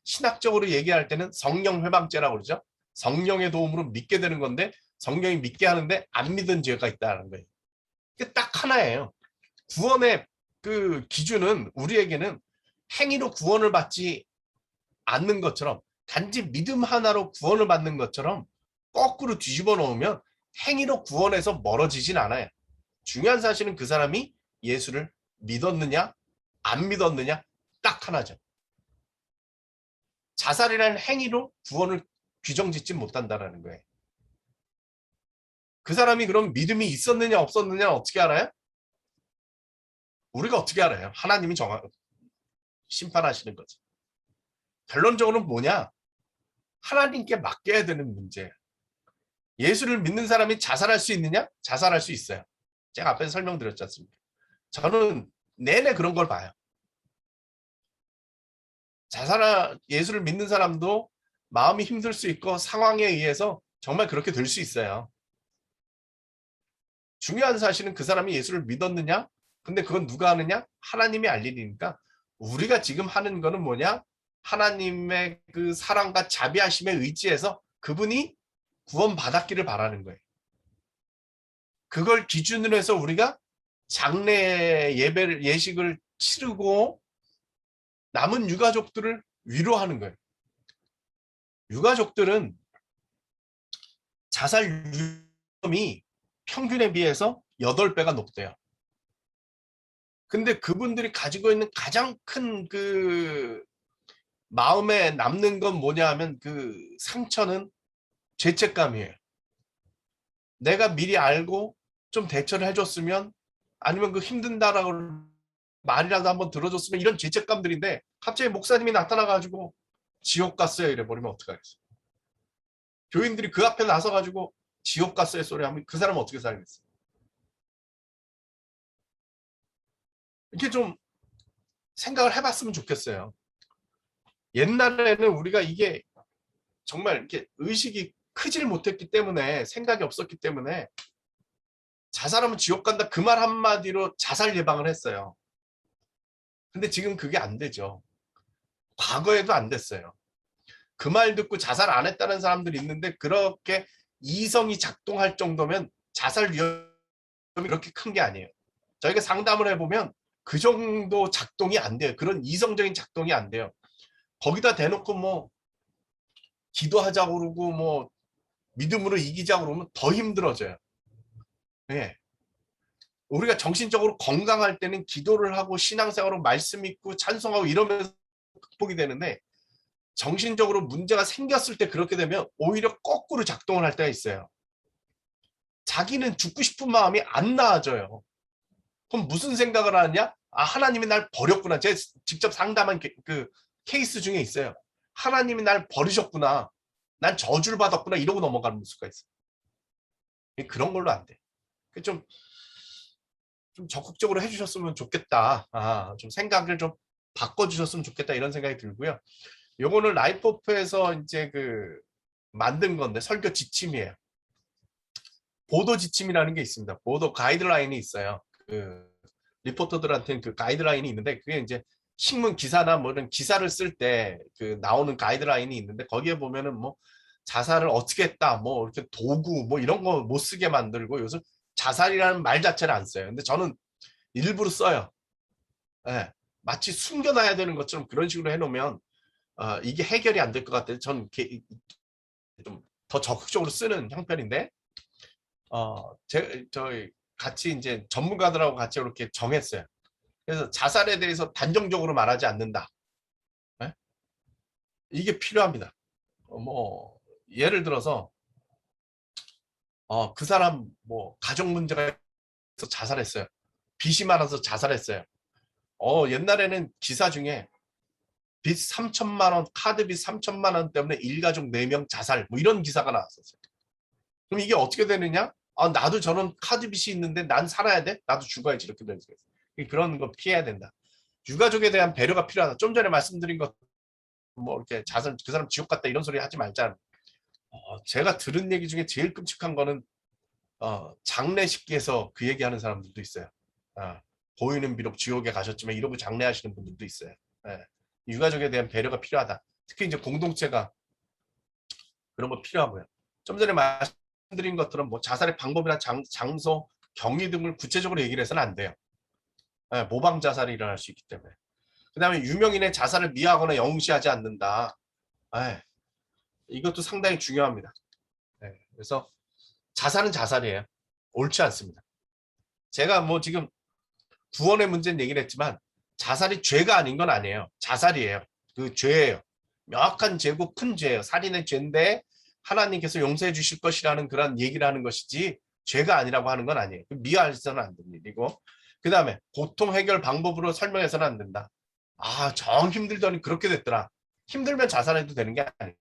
신학적으로 얘기할 때는 성령 회방죄라고 그러죠. 성령의 도움으로 믿게 되는 건데, 성령이 믿게 하는데 안 믿은 죄가 있다는 거예요. 이게 딱 하나예요. 구원의 그 기준은 우리에게는 행위로 구원을 받지 않는 것처럼, 단지 믿음 하나로 구원을 받는 것처럼 거꾸로 뒤집어 놓으면 행위로 구원에서 멀어지진 않아요. 중요한 사실은 그 사람이 예수를 믿었느냐 안 믿었느냐, 딱 하나죠. 자살이라는 행위로 구원을 규정짓지 못한다는 거예요. 그 사람이 그럼 믿음이 있었느냐 없었느냐 어떻게 알아요? 우리가 어떻게 알아요? 하나님이 심판하시는 거죠. 결론적으로는 뭐냐? 하나님께 맡겨야 되는 문제예요. 예수를 믿는 사람이 자살할 수 있느냐? 자살할 수 있어요. 제가 앞에서 설명드렸지 않습니까? 저는 내내 그런 걸 봐요. 예수를 믿는 사람도 마음이 힘들 수 있고 상황에 의해서 정말 그렇게 될 수 있어요. 중요한 사실은 그 사람이 예수를 믿었느냐? 근데 그건 누가 하느냐? 하나님이 알리니까. 우리가 지금 하는 거는 뭐냐? 하나님의 그 사랑과 자비하심에 의지해서 그분이 구원받았기를 바라는 거예요. 그걸 기준으로 해서 우리가 장례 예배를, 예식을 치르고 남은 유가족들을 위로하는 거예요. 유가족들은 자살 위험이 평균에 비해서 8배가 높대요. 근데 그분들이 가지고 있는 가장 큰 그 마음에 남는 건 뭐냐 하면, 그 상처는 죄책감이에요. 내가 미리 알고 좀 대처를 해줬으면, 아니면 그 힘든다라고 말이라도 한번 들어줬으면, 이런 죄책감들인데, 갑자기 목사님이 나타나가지고 지옥 갔어요 이래 버리면 어떡하겠어. 교인들이 그 앞에 나서가지고 지옥 갔어요 소리 하면 그 사람은 어떻게 살겠어. 이렇게 좀 생각을 해봤으면 좋겠어요. 옛날에는 우리가 이게 정말 이렇게 의식이 크질 못했기 때문에, 생각이 없었기 때문에 자살하면 지옥 간다 그 말 한마디로 자살 예방을 했어요. 근데 지금 그게 안 되죠. 과거에도 안 됐어요. 그 말 듣고 자살 안 했다는 사람들이 있는데 그렇게 이성이 작동할 정도면 자살 위험이 그렇게 큰 게 아니에요. 저희가 상담을 해보면 그 정도 작동이 안 돼요. 그런 이성적인 작동이 안 돼요. 거기다 대놓고 뭐 기도하자고 그러고 뭐 믿음으로 이기자고 그러면 더 힘들어져요. 예. 우리가 정신적으로 건강할 때는 기도를 하고 신앙생활로 말씀 읽고 찬송하고 이러면서 극복이 되는데 정신적으로 문제가 생겼을 때 그렇게 되면 오히려 거꾸로 작동을 할 때가 있어요. 자기는 죽고 싶은 마음이 안 나아져요. 그럼 무슨 생각을 하느냐? 아, 하나님이 날 버렸구나. 제가 직접 상담한 그 케이스 중에 있어요. 하나님이 날 버리셨구나. 난 저주를 받았구나. 이러고 넘어가는 수가 있어요. 그런 걸로 안 돼. 좀 적극적으로 해주셨으면 좋겠다. 좀 생각을 좀 바꿔주셨으면 좋겠다. 이런 생각이 들고요. 요거는 라이프오프에서 이제 그 만든 건데 설교 지침이에요. 보도 지침이라는 게 있습니다. 보도 가이드라인이 있어요. 그 리포터들한테는 그 가이드라인이 있는데 그게 이제 신문 기사나 뭐 이런 기사를 쓸 때 그 나오는 가이드라인이 있는데 거기에 보면은 뭐 자살을 어떻게 했다 뭐 이렇게 도구 뭐 이런 거 못 쓰게 만들고 요즘 자살이라는 말 자체를 안 써요. 근데 저는 일부러 써요. 예. 마치 숨겨놔야 되는 것처럼 그런 식으로 해놓으면 이게 해결이 안 될 것 같아요. 전 좀 더 적극적으로 쓰는 형편인데 저희 같이 이제 전문가들하고 같이 이렇게 정했어요. 그래서 자살에 대해서 단정적으로 말하지 않는다. 예? 이게 필요합니다. 뭐 예를 들어서 그 사람 뭐 가족 문제가 있어서 자살했어요. 빚이 많아서 자살했어요. 옛날에는 기사 중에 빚 3천만 원, 카드빚 3천만 원 때문에 일가족 4명 자살 뭐 이런 기사가 나왔었어요. 그럼 이게 어떻게 되느냐? 나도 저런 카드빚이 있는데 난 살아야 돼? 나도 죽어야지 이렇게 되는 거예요. 그런 거 피해야 된다. 유가족에 대한 배려가 필요하다. 좀 전에 말씀드린 것 뭐 이렇게 자살 그 사람 지옥 갔다 이런 소리 하지 말자. 제가 들은 얘기 중에 제일 끔찍한 거는 장례식에서 그 얘기하는 사람들도 있어요. 고인은 비록 지옥에 가셨지만 이러고 장례하시는 분들도 있어요. 예. 유가족에 대한 배려가 필요하다. 특히 이제 공동체가 그런 거 필요하고요. 좀 전에 말씀드린 것처럼 뭐 자살의 방법이나 장소, 경위 등을 구체적으로 얘기를 해서는 안 돼요. 예, 모방 자살이 일어날 수 있기 때문에. 그다음에 유명인의 자살을 미화하거나 영시하지 않는다. 예, 이것도 상당히 중요합니다. 예, 그래서 자살은 자살이에요. 옳지 않습니다. 제가 뭐 지금 구원의 문제는 얘기를 했지만 자살이 죄가 아닌 건 아니에요. 자살이에요. 그 죄예요. 명확한 죄고 큰 죄예요. 살인의 죄인데 하나님께서 용서해 주실 것이라는 그런 얘기를 하는 것이지 죄가 아니라고 하는 건 아니에요. 미화해서는 안 됩니다. 그리고 그 다음에 고통 해결 방법으로 설명해서는 안 된다. 정 힘들더니 그렇게 됐더라. 힘들면 자살해도 되는 게 아니에요.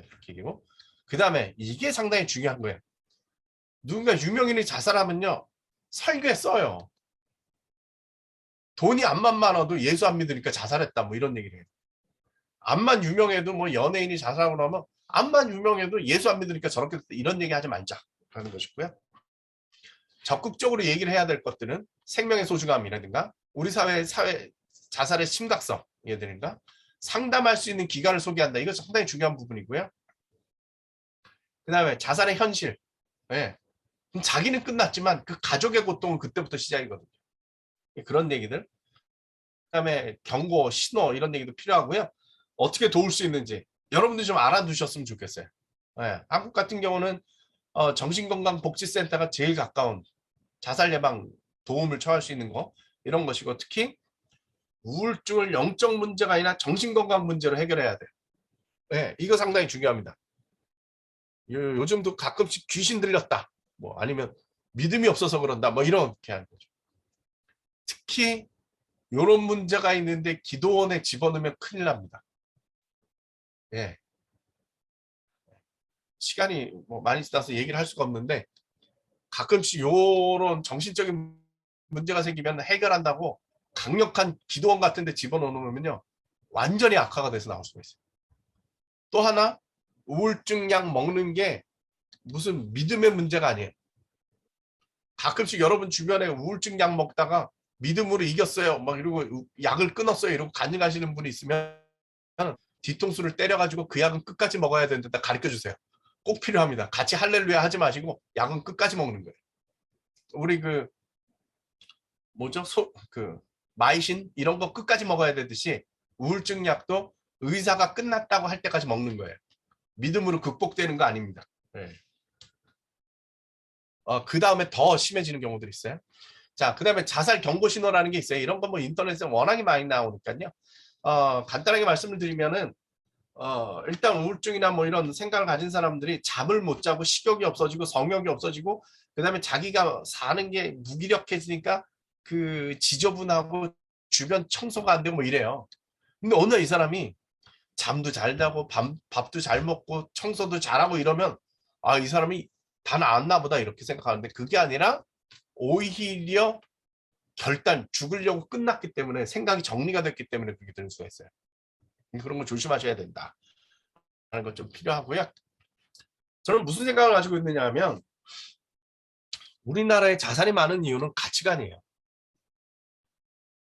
이렇게 얘기고. 그 다음에 이게 상당히 중요한 거예요. 누군가 유명인이 자살하면요. 설교에 써요. 돈이 암만 많아도 예수 안 믿으니까 자살했다. 뭐 이런 얘기를 해요. 암만 유명해도 뭐 연예인이 자살하고 나면 암만 유명해도 예수 안 믿으니까 저렇게 됐다. 이런 얘기 하지 말자. 라는 것이고요. 적극적으로 얘기를 해야 될 것들은 생명의 소중함이라든가 우리 사회 자살의 심각성이라든가 상담할 수 있는 기관을 소개한다. 이거 상당히 중요한 부분이고요. 그 다음에 자살의 현실. 네. 자기는 끝났지만 그 가족의 고통은 그때부터 시작이거든요. 그런 얘기들. 그다음에 경고, 신호 이런 얘기도 필요하고요. 어떻게 도울 수 있는지 여러분들이 좀 알아두셨으면 좋겠어요. 네. 한국 같은 경우는 정신건강복지센터가 제일 가까운 자살 예방 도움을 처할 수 있는 거 이런 것이고 특히 우울증을 영적 문제가 아니라 정신건강 문제로 해결해야 돼요. 네. 이거 상당히 중요합니다. 요즘도 가끔씩 귀신 들렸다. 뭐 아니면 믿음이 없어서 그런다. 뭐 이렇게 하는 거죠. 특히 이런 문제가 있는데 기도원에 집어넣으면 큰일 납니다. 예. 시간이 뭐 많이 지나서 얘기를 할 수가 없는데 가끔씩 이런 정신적인 문제가 생기면 해결한다고 강력한 기도원 같은 데 집어넣으면요. 완전히 악화가 돼서 나올 수가 있어요. 또 하나 우울증 약 먹는 게 무슨 믿음의 문제가 아니에요. 가끔씩 여러분 주변에 우울증 약 먹다가 믿음으로 이겼어요. 막 이러고 약을 끊었어요. 이러고 간증하시는 분이 있으면 뒤통수를 때려가지고 그 약은 끝까지 먹어야 되는데 가르쳐 주세요. 꼭 필요합니다. 같이 할렐루야 하지 마시고 약은 끝까지 먹는 거예요. 우리 그 뭐죠? 마이신 이런 거 끝까지 먹어야 되듯이 우울증 약도 의사가 끝났다고 할 때까지 먹는 거예요. 믿음으로 극복되는 거 아닙니다. 네. 그 다음에 더 심해지는 경우들이 있어요. 자, 그 다음에 자살 경고 신호라는 게 있어요. 이런 건 뭐 인터넷에 워낙에 많이 나오니까요. 간단하게 말씀을 드리면은 일단 우울증이나 뭐 이런 생각을 가진 사람들이 잠을 못 자고 식욕이 없어지고 성욕이 없어지고 그다음에 자기가 사는 게 무기력해지니까 그 지저분하고 주변 청소가 안 되고 뭐 이래요. 근데 어느 날 이 사람이 잠도 잘 자고 밥도 잘 먹고 청소도 잘하고 이러면 이 사람이 다 나았나 보다 이렇게 생각하는데 그게 아니라 오히려 결단 죽으려고 끝났기 때문에 생각이 정리가 됐기 때문에 그렇게 될 수가 있어요. 그런 거 조심하셔야 된다 하는 것 좀 필요하고요. 저는 무슨 생각을 가지고 있느냐 하면 우리나라에 자살이 많은 이유는 가치관이에요.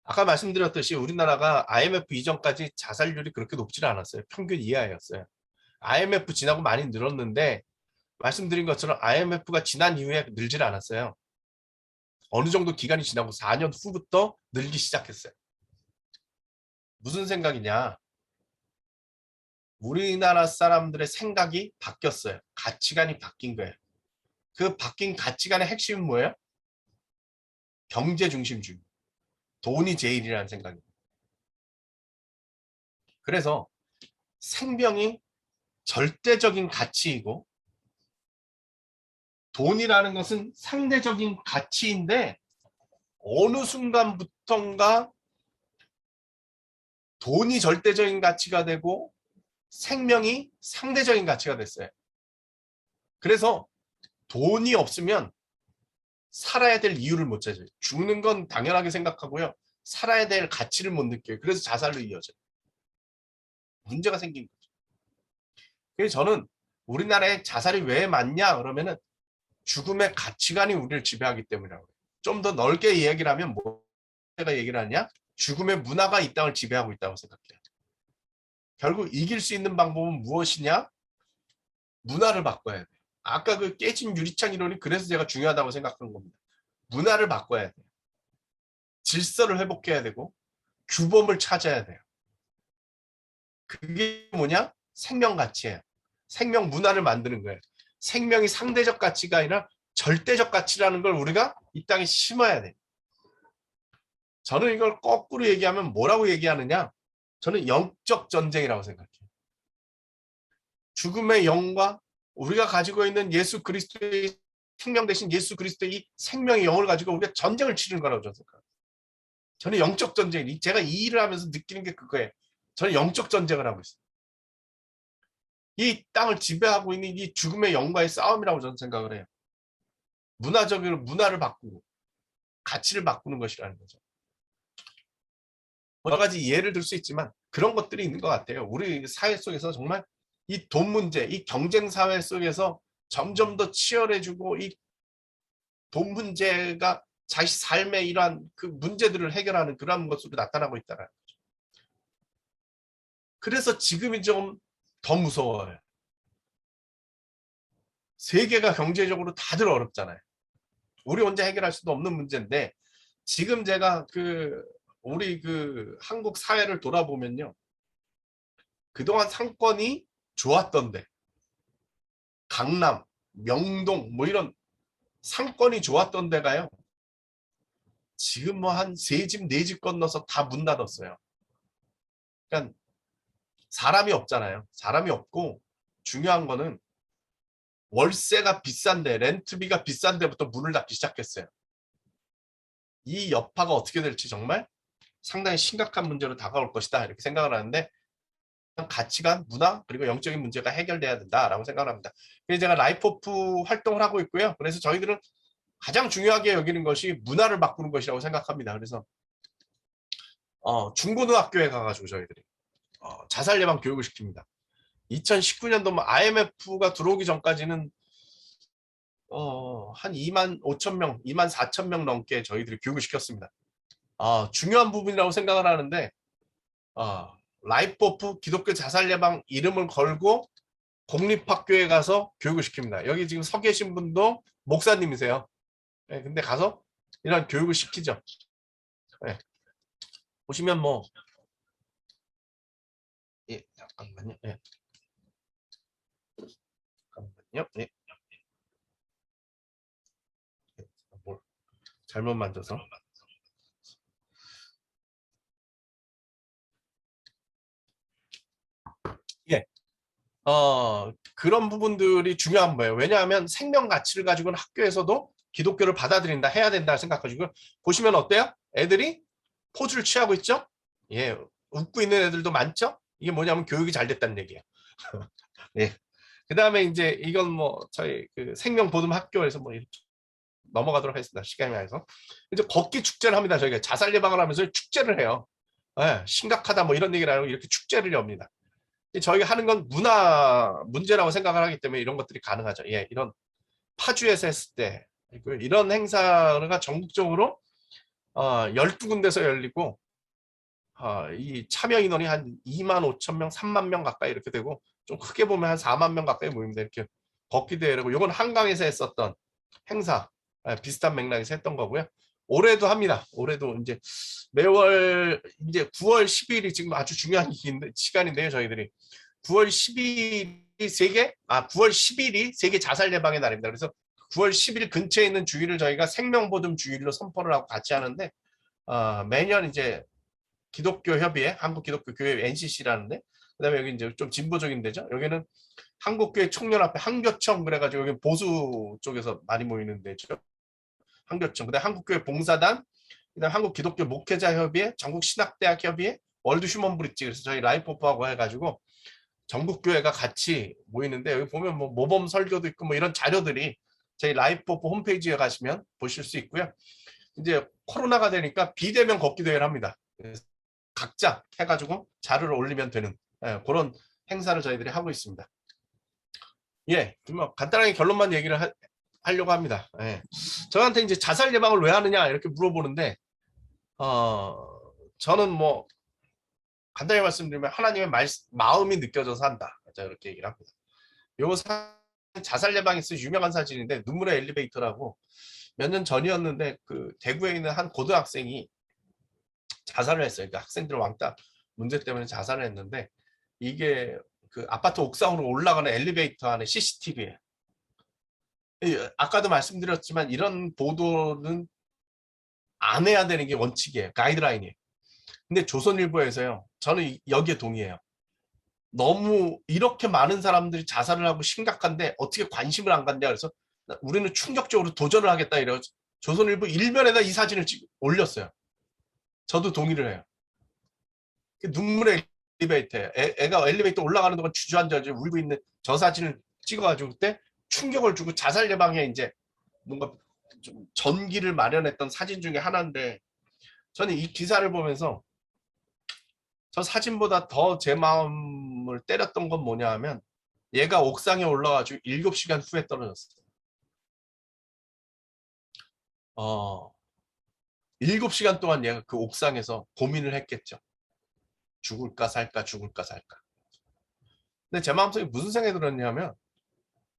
아까 말씀드렸듯이 우리나라가 IMF 이전까지 자살률이 그렇게 높지는 않았어요. 평균 이하였어요. IMF 지나고 많이 늘었는데 말씀드린 것처럼 IMF가 지난 이후에 늘질 않았어요. 어느 정도 기간이 지나고 4년 후부터 늘기 시작했어요. 무슨 생각이냐? 우리나라 사람들의 생각이 바뀌었어요. 가치관이 바뀐 거예요. 그 바뀐 가치관의 핵심은 뭐예요? 경제 중심주의. 돈이 제일이라는 생각입니다. 그래서 생명이 절대적인 가치이고 돈이라는 것은 상대적인 가치인데 어느 순간부턴가 돈이 절대적인 가치가 되고 생명이 상대적인 가치가 됐어요. 그래서 돈이 없으면 살아야 될 이유를 못 찾아요. 죽는 건 당연하게 생각하고요. 살아야 될 가치를 못 느껴요. 그래서 자살로 이어져요. 문제가 생긴 거죠. 그래서 저는 우리나라에 자살이 왜 많냐 그러면은 죽음의 가치관이 우리를 지배하기 때문이라고 해요. 좀 더 넓게 이야기를 하면 뭐가 얘기를 하냐? 죽음의 문화가 이 땅을 지배하고 있다고 생각해요. 결국 이길 수 있는 방법은 무엇이냐? 문화를 바꿔야 돼요. 아까 그 깨진 유리창 이론이 그래서 제가 중요하다고 생각한 겁니다. 문화를 바꿔야 돼요. 질서를 회복해야 되고 규범을 찾아야 돼요. 그게 뭐냐? 생명 가치예요. 생명 문화를 만드는 거예요. 생명이 상대적 가치가 아니라 절대적 가치라는 걸 우리가 이 땅에 심어야 돼요. 저는 이걸 거꾸로 얘기하면 뭐라고 얘기하느냐? 저는 영적 전쟁이라고 생각해요. 죽음의 영과 우리가 가지고 있는 예수 그리스도의 생명 대신 예수 그리스도의 생명의 영을 가지고 우리가 전쟁을 치르는 거라고 저는 생각해요. 저는 영적 전쟁, 제가 이 일을 하면서 느끼는 게 그거예요. 저는 영적 전쟁을 하고 있어요. 이 땅을 지배하고 있는 이 죽음의 영과의 싸움이라고 저는 생각을 해요. 문화적으로 문화를 바꾸고 가치를 바꾸는 것이라는 거죠. 여러 가지 예를 들 수 있지만 그런 것들이 있는 것 같아요. 우리 사회 속에서 정말 이 돈 문제, 이 경쟁 사회 속에서 점점 더 치열해지고 이 돈 문제가 자기 삶의 이러한 그 문제들을 해결하는 그런 것으로 나타나고 있다는 거죠. 그래서 지금이 좀 더 무서워요. 세계가 경제적으로 다들 어렵잖아요. 우리 혼자 해결할 수도 없는 문제인데 지금 제가 우리 한국 사회를 돌아보면요. 그동안 상권이 좋았던데 강남, 명동 뭐 이런 상권이 좋았던 데가요. 지금 뭐 한 3집, 4집 건너서 다 문 닫았어요. 그러니까 사람이 없잖아요. 사람이 없고 중요한 거는 월세가 비싼데 렌트비가 비싼 데부터 문을 닫기 시작했어요. 이 여파가 어떻게 될지 정말 상당히 심각한 문제로 다가올 것이다 이렇게 생각을 하는데 가치관, 문화 그리고 영적인 문제가 해결돼야 된다라고 생각을 합니다. 그래서 제가 라이프오프 활동을 하고 있고요. 그래서 저희들은 가장 중요하게 여기는 것이 문화를 바꾸는 것이라고 생각합니다. 그래서 중고등학교에 가가지고 저희들이 자살 예방 교육을 시킵니다. 2019년도 IMF가 들어오기 전까지는 한 2만 5천 명, 2만 4천 명 넘게 저희들이 교육을 시켰습니다. 중요한 부분이라고 생각을 하는데 라이프 오프 기독교 자살 예방 이름을 걸고 공립학교에 가서 교육을 시킵니다. 여기 지금 서 계신 분도 목사님이세요. 네, 근데 가서 이런 교육을 시키죠. 네. 보시면 뭐 예, 잠깐만요. 예. 잠깐만요. 예. 뭘 잘못 만져서. 예. 그런 부분들이 중요한 거예요. 왜냐하면 생명 가치를 가지고는 학교에서도 기독교를 받아들인다, 해야 된다 생각하시고 보시면 어때요? 애들이 포즈를 취하고 있죠? 예, 웃고 있는 애들도 많죠? 이게 뭐냐면 교육이 잘 됐다는 얘기예요. 예. 그 다음에 이제 이건 뭐 저희 그 생명보듬 학교에서 뭐 이렇게 넘어가도록 하겠습니다. 시간이 나서 이제 걷기 축제를 합니다. 저희가 자살 예방을 하면서 축제를 해요. 예, 심각하다 뭐 이런 얘기를 하고 이렇게 축제를 엽니다. 저희가 하는 건 문화 문제라고 생각을 하기 때문에 이런 것들이 가능하죠. 예, 이런 파주에서 했을 때 이런 행사가 전국적으로 12군데서 열리고 이 참여 인원이 한 2만 5천 명, 3만 명 가까이 이렇게 되고 좀 크게 보면 한 4만 명 가까이 모입니다. 이렇게 걷기 대회라고 이건 한강에서 했었던 행사 비슷한 맥락에서 했던 거고요. 올해도 합니다. 올해도 이제 매월 이제 9월 10일이 지금 아주 중요한 시간인데요. 저희들이 9월 10일이9월 10일이 세계 자살 예방의 날입니다. 그래서 9월 10일 근처에 있는 주일을 저희가 생명보듬 주일로 선포를 하고 같이 하는데 매년 이제 기독교 협의회, 한국기독교교회 NCC라는데 그다음에 여기 이제 좀 진보적인 데죠. 여기는 한국교회 총연합회 한교청 그래가지고 여기 보수 쪽에서 많이 모이는 데죠. 한교청. 그다음 한국교회 봉사단, 그다음 한국기독교 목회자협의회, 전국신학대학협의회, 월드휴먼브릿지 그래서 저희 라이프오프하고 해가지고 전국교회가 같이 모이는데 여기 보면 뭐 모범 설교도 있고 뭐 이런 자료들이 저희 라이프오프 홈페이지에 가시면 보실 수 있고요. 이제 코로나가 되니까 비대면 걷기 대회를 합니다. 그래서 각자 해가지고 자료를 올리면 되는 그런 행사를 저희들이 하고 있습니다. 예, 뭐 간단하게 결론만 얘기를 하려고 합니다. 예. 저한테 이제 자살 예방을 왜 하느냐 이렇게 물어보는데 저는 뭐 간단히 말씀드리면 하나님의 마음이 느껴져서 한다. 자, 이렇게 얘기를 합니다. 요 자살 예방에 쓰 유명한 사진인데 눈물의 엘리베이터라고 몇 년 전이었는데 그 대구에 있는 한 고등학생이 자살을 했어요. 그러니까 학생들 왕따 문제 때문에 자살을 했는데 이게 그 아파트 옥상으로 올라가는 엘리베이터 안에 CCTV예요. 아까도 말씀드렸지만 이런 보도는 안 해야 되는 게 원칙이에요. 가이드라인이에요. 근데 조선일보에서요. 저는 여기에 동의해요. 너무 이렇게 많은 사람들이 자살을 하고 심각한데 어떻게 관심을 안 갖냐 그래서 우리는 충격적으로 도전을 하겠다 이래서 조선일보 일면에다 이 사진을 올렸어요. 저도 동의를 해요. 눈물의 엘리베이터예요. 애가 엘리베이터 올라가는 동안 주저앉아 울고 있는 저 사진을 찍어가지고 그때 충격을 주고 자살 예방에 이제 뭔가 좀 전기를 마련했던 사진 중에 하나인데 저는 이 기사를 보면서 저 사진보다 더 제 마음을 때렸던 건 뭐냐 하면 얘가 옥상에 올라가지고 7시간 후에 떨어졌어요. 7시간 동안 얘가 그 옥상에서 고민을 했겠죠. 죽을까 살까 죽을까 살까. 근데 제 마음속에 무슨 생각이 들었냐면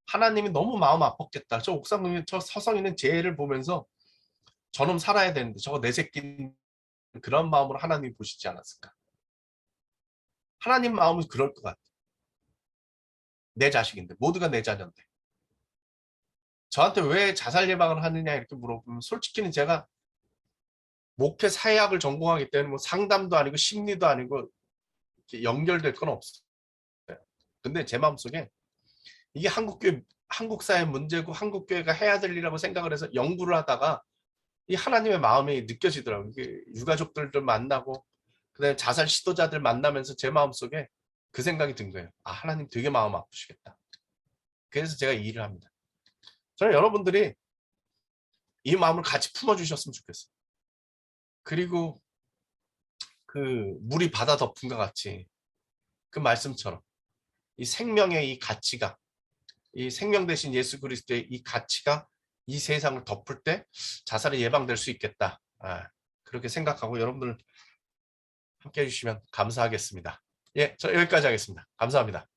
하나님이 너무 마음 아팠겠다. 저 옥상 저 서성 있는 쟤를 보면서 저놈 살아야 되는데 저거 내 새끼 그런 마음으로 하나님이 보시지 않았을까. 하나님 마음은 그럴 것 같아. 내 자식인데 모두가 내 자녀인데 저한테 왜 자살 예방을 하느냐 이렇게 물어보면 솔직히는 제가 목회 사회학을 전공하기 때문에 뭐 상담도 아니고 심리도 아니고 연결될 건 없어요. 근데 제 마음속에 이게 한국 사회 문제고 한국 교회가 해야 될 일이라고 생각을 해서 연구를 하다가 이 하나님의 마음이 느껴지더라고요. 이게 유가족들을 만나고 그다음에 자살 시도자들 만나면서 제 마음속에 그 생각이 든 거예요. 아, 하나님 되게 마음 아프시겠다. 그래서 제가 이 일을 합니다. 저는 여러분들이 이 마음을 같이 품어주셨으면 좋겠어요. 그리고 그 물이 바다 덮은 것 같이 그 말씀처럼 이 생명의 이 가치가 이 생명 대신 예수 그리스도의 이 가치가 이 세상을 덮을 때 자살이 예방될 수 있겠다. 그렇게 생각하고 여러분들 함께 해주시면 감사하겠습니다. 예, 저 여기까지 하겠습니다. 감사합니다.